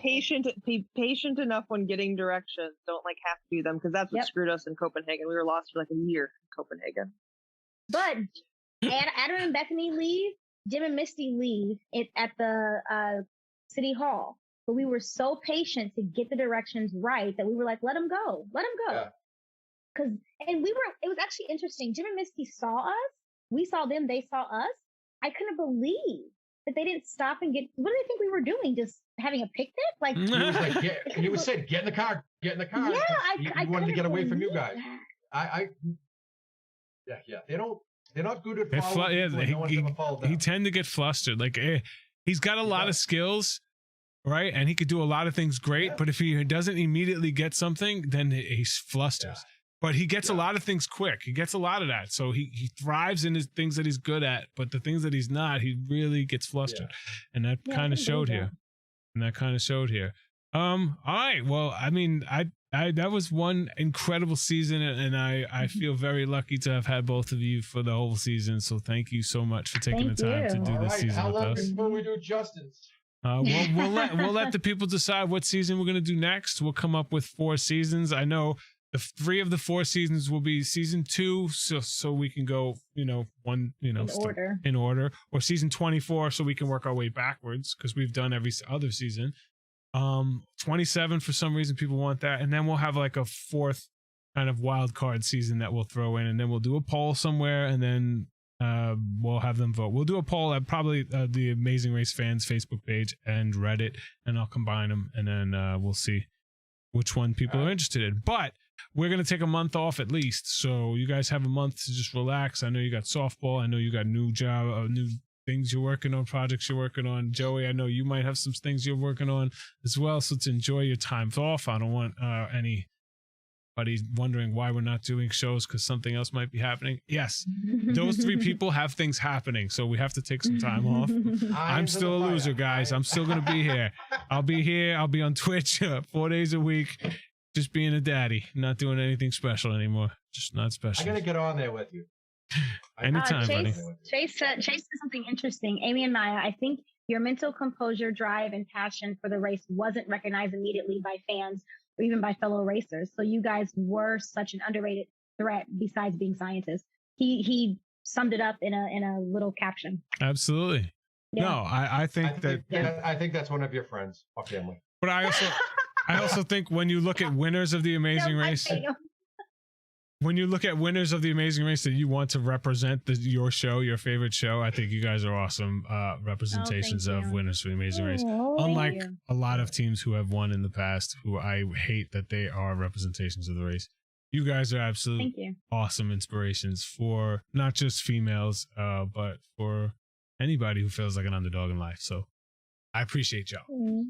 Speaker 4: patient enough when getting directions. Don't have to do them, because that's what screwed us in Copenhagen. We were lost for a year in Copenhagen.
Speaker 2: But Adam and Bethany leave, Jim and Misty leave at the city hall. But we were so patient to get the directions right that we were like, let them go.
Speaker 3: Yeah.
Speaker 2: It was actually interesting. Jim and Misty saw us. We saw them. They saw us. I couldn't believe that they didn't stop and get, what do they think we were doing? Just having a picnic? Like,
Speaker 3: he was saying, get in the car. Yeah, I wanted to get away from you guys. They're not good at following.
Speaker 1: He tend to get flustered. Like, he's got a lot of skills. Right, and he could do a lot of things great, but if he doesn't immediately get something, then he flusters. But he gets a lot of things quick. He gets a lot of that, so he thrives in his things that he's good at. But the things that he's not, he really gets flustered, and that kind of showed here. All right, well, I mean, I that was one incredible season, and I feel very lucky to have had both of you for the whole season. So thank you so much for taking the time to do this season with us.
Speaker 3: How long before we do Justin's?
Speaker 1: We'll let the people decide what season we're going to do next. We'll come up with 4 seasons. I know the 3 of the 4 seasons will be season 2, so we can go, in order, or season 24, so we can work our way backwards, because we've done every other season. 27 for some reason people want that, and then we'll have like a 4th kind of wild card season that we'll throw in, and then we'll do a poll somewhere, and then we'll have them vote. We'll do a poll at probably the Amazing Race fans Facebook page and Reddit, and I'll combine them, and then we'll see which one people are interested in. But we're going to take a month off at least, so you guys have a month to just relax. I know you got softball. I know you got new things you're working on, projects you're working on. Joey, I know you might have some things you're working on as well, so to enjoy your time off. I don't want anybody wondering why we're not doing shows because something else might be happening. Yes, those 3 people have things happening, so we have to take some time off. I'm still a loser, guys. I'm still going to be here. I'll be here. I'll be on Twitch 4 days a week, just being a daddy, not doing anything special anymore. Just not special.
Speaker 3: I got to get on there with you.
Speaker 1: Anytime, buddy.
Speaker 2: Chase said something interesting. Amy and Maya, I think your mental composure, drive, and passion for the race wasn't recognized immediately by fans or even by fellow racers. So you guys were such an underrated threat besides being scientists. He summed it up in a little caption.
Speaker 1: Absolutely. Yeah. No, I think
Speaker 3: that's one of your friends or family.
Speaker 1: But I also think when you look at winners of the Amazing Race, when you look at winners of the Amazing Race that you want to represent your show, your favorite show, I think you guys are awesome representations of winners for the Amazing Race. Unlike a lot of teams who have won in the past, who I hate that they are representations of the race. You guys are absolute awesome inspirations for not just females, but for anybody who feels like an underdog in life. So I appreciate y'all.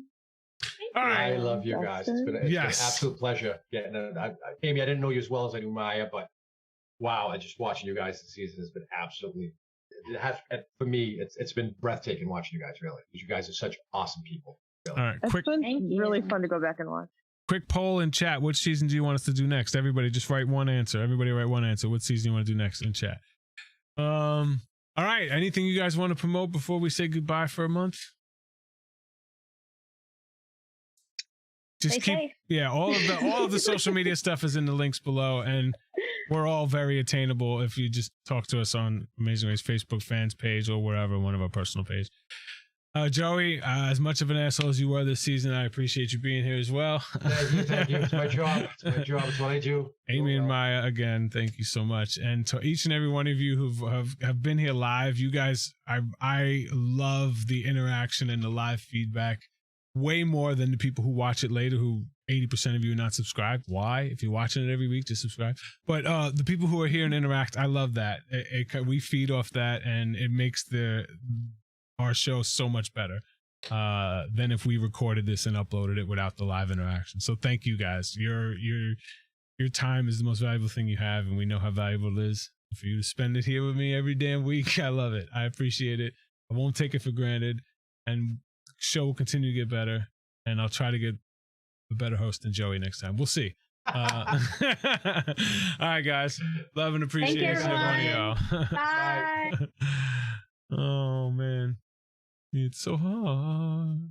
Speaker 1: All right.
Speaker 3: I love you guys. It's been an
Speaker 1: Yes.
Speaker 3: absolute pleasure getting it. Amy, I didn't know you as well as I knew Maya, but wow, I just watching you guys this season has been absolutely. It has, for me, it's been breathtaking watching you guys. Really, because you guys are such awesome people. Really.
Speaker 1: All right.
Speaker 4: It's
Speaker 1: Quick
Speaker 4: been really fun to go back and watch.
Speaker 1: poll in chat. Which season do you want us to do next? Everybody just write one answer. Everybody write one answer. What season you want to do next in chat? All right. Anything you guys want to promote before we say goodbye for a month? Just
Speaker 2: Stay safe.
Speaker 1: yeah, all of the social media stuff is in the links below, and we're all very attainable if you just talk to us on Amazing Race Facebook fans page or wherever, one of our personal page. Joey, as much of an asshole as you were this season, I appreciate you being here as well.
Speaker 3: Thank you. It's my job. It's what I do.
Speaker 1: Amy and Maya, again, thank you so much. And to each and every one of you who have been here live, you guys, I love the interaction and the live feedback way more than the people who watch it later, who 80% of you are not subscribed. Why? If you're watching it every week, just subscribe. But the people who are here and interact, I love that. We feed off that, and it makes our show so much better than if we recorded this and uploaded it without the live interaction. So thank you guys. Your time is the most valuable thing you have, and we know how valuable it is. For you to spend it here with me every damn week, I love it. I appreciate it. I won't take it for granted, and the show will continue to get better, and I'll try to get a better host than Joey next time. We'll see. All right, guys. Love and appreciation to one of y'all.
Speaker 2: Bye.
Speaker 1: Oh, man. It's so hard.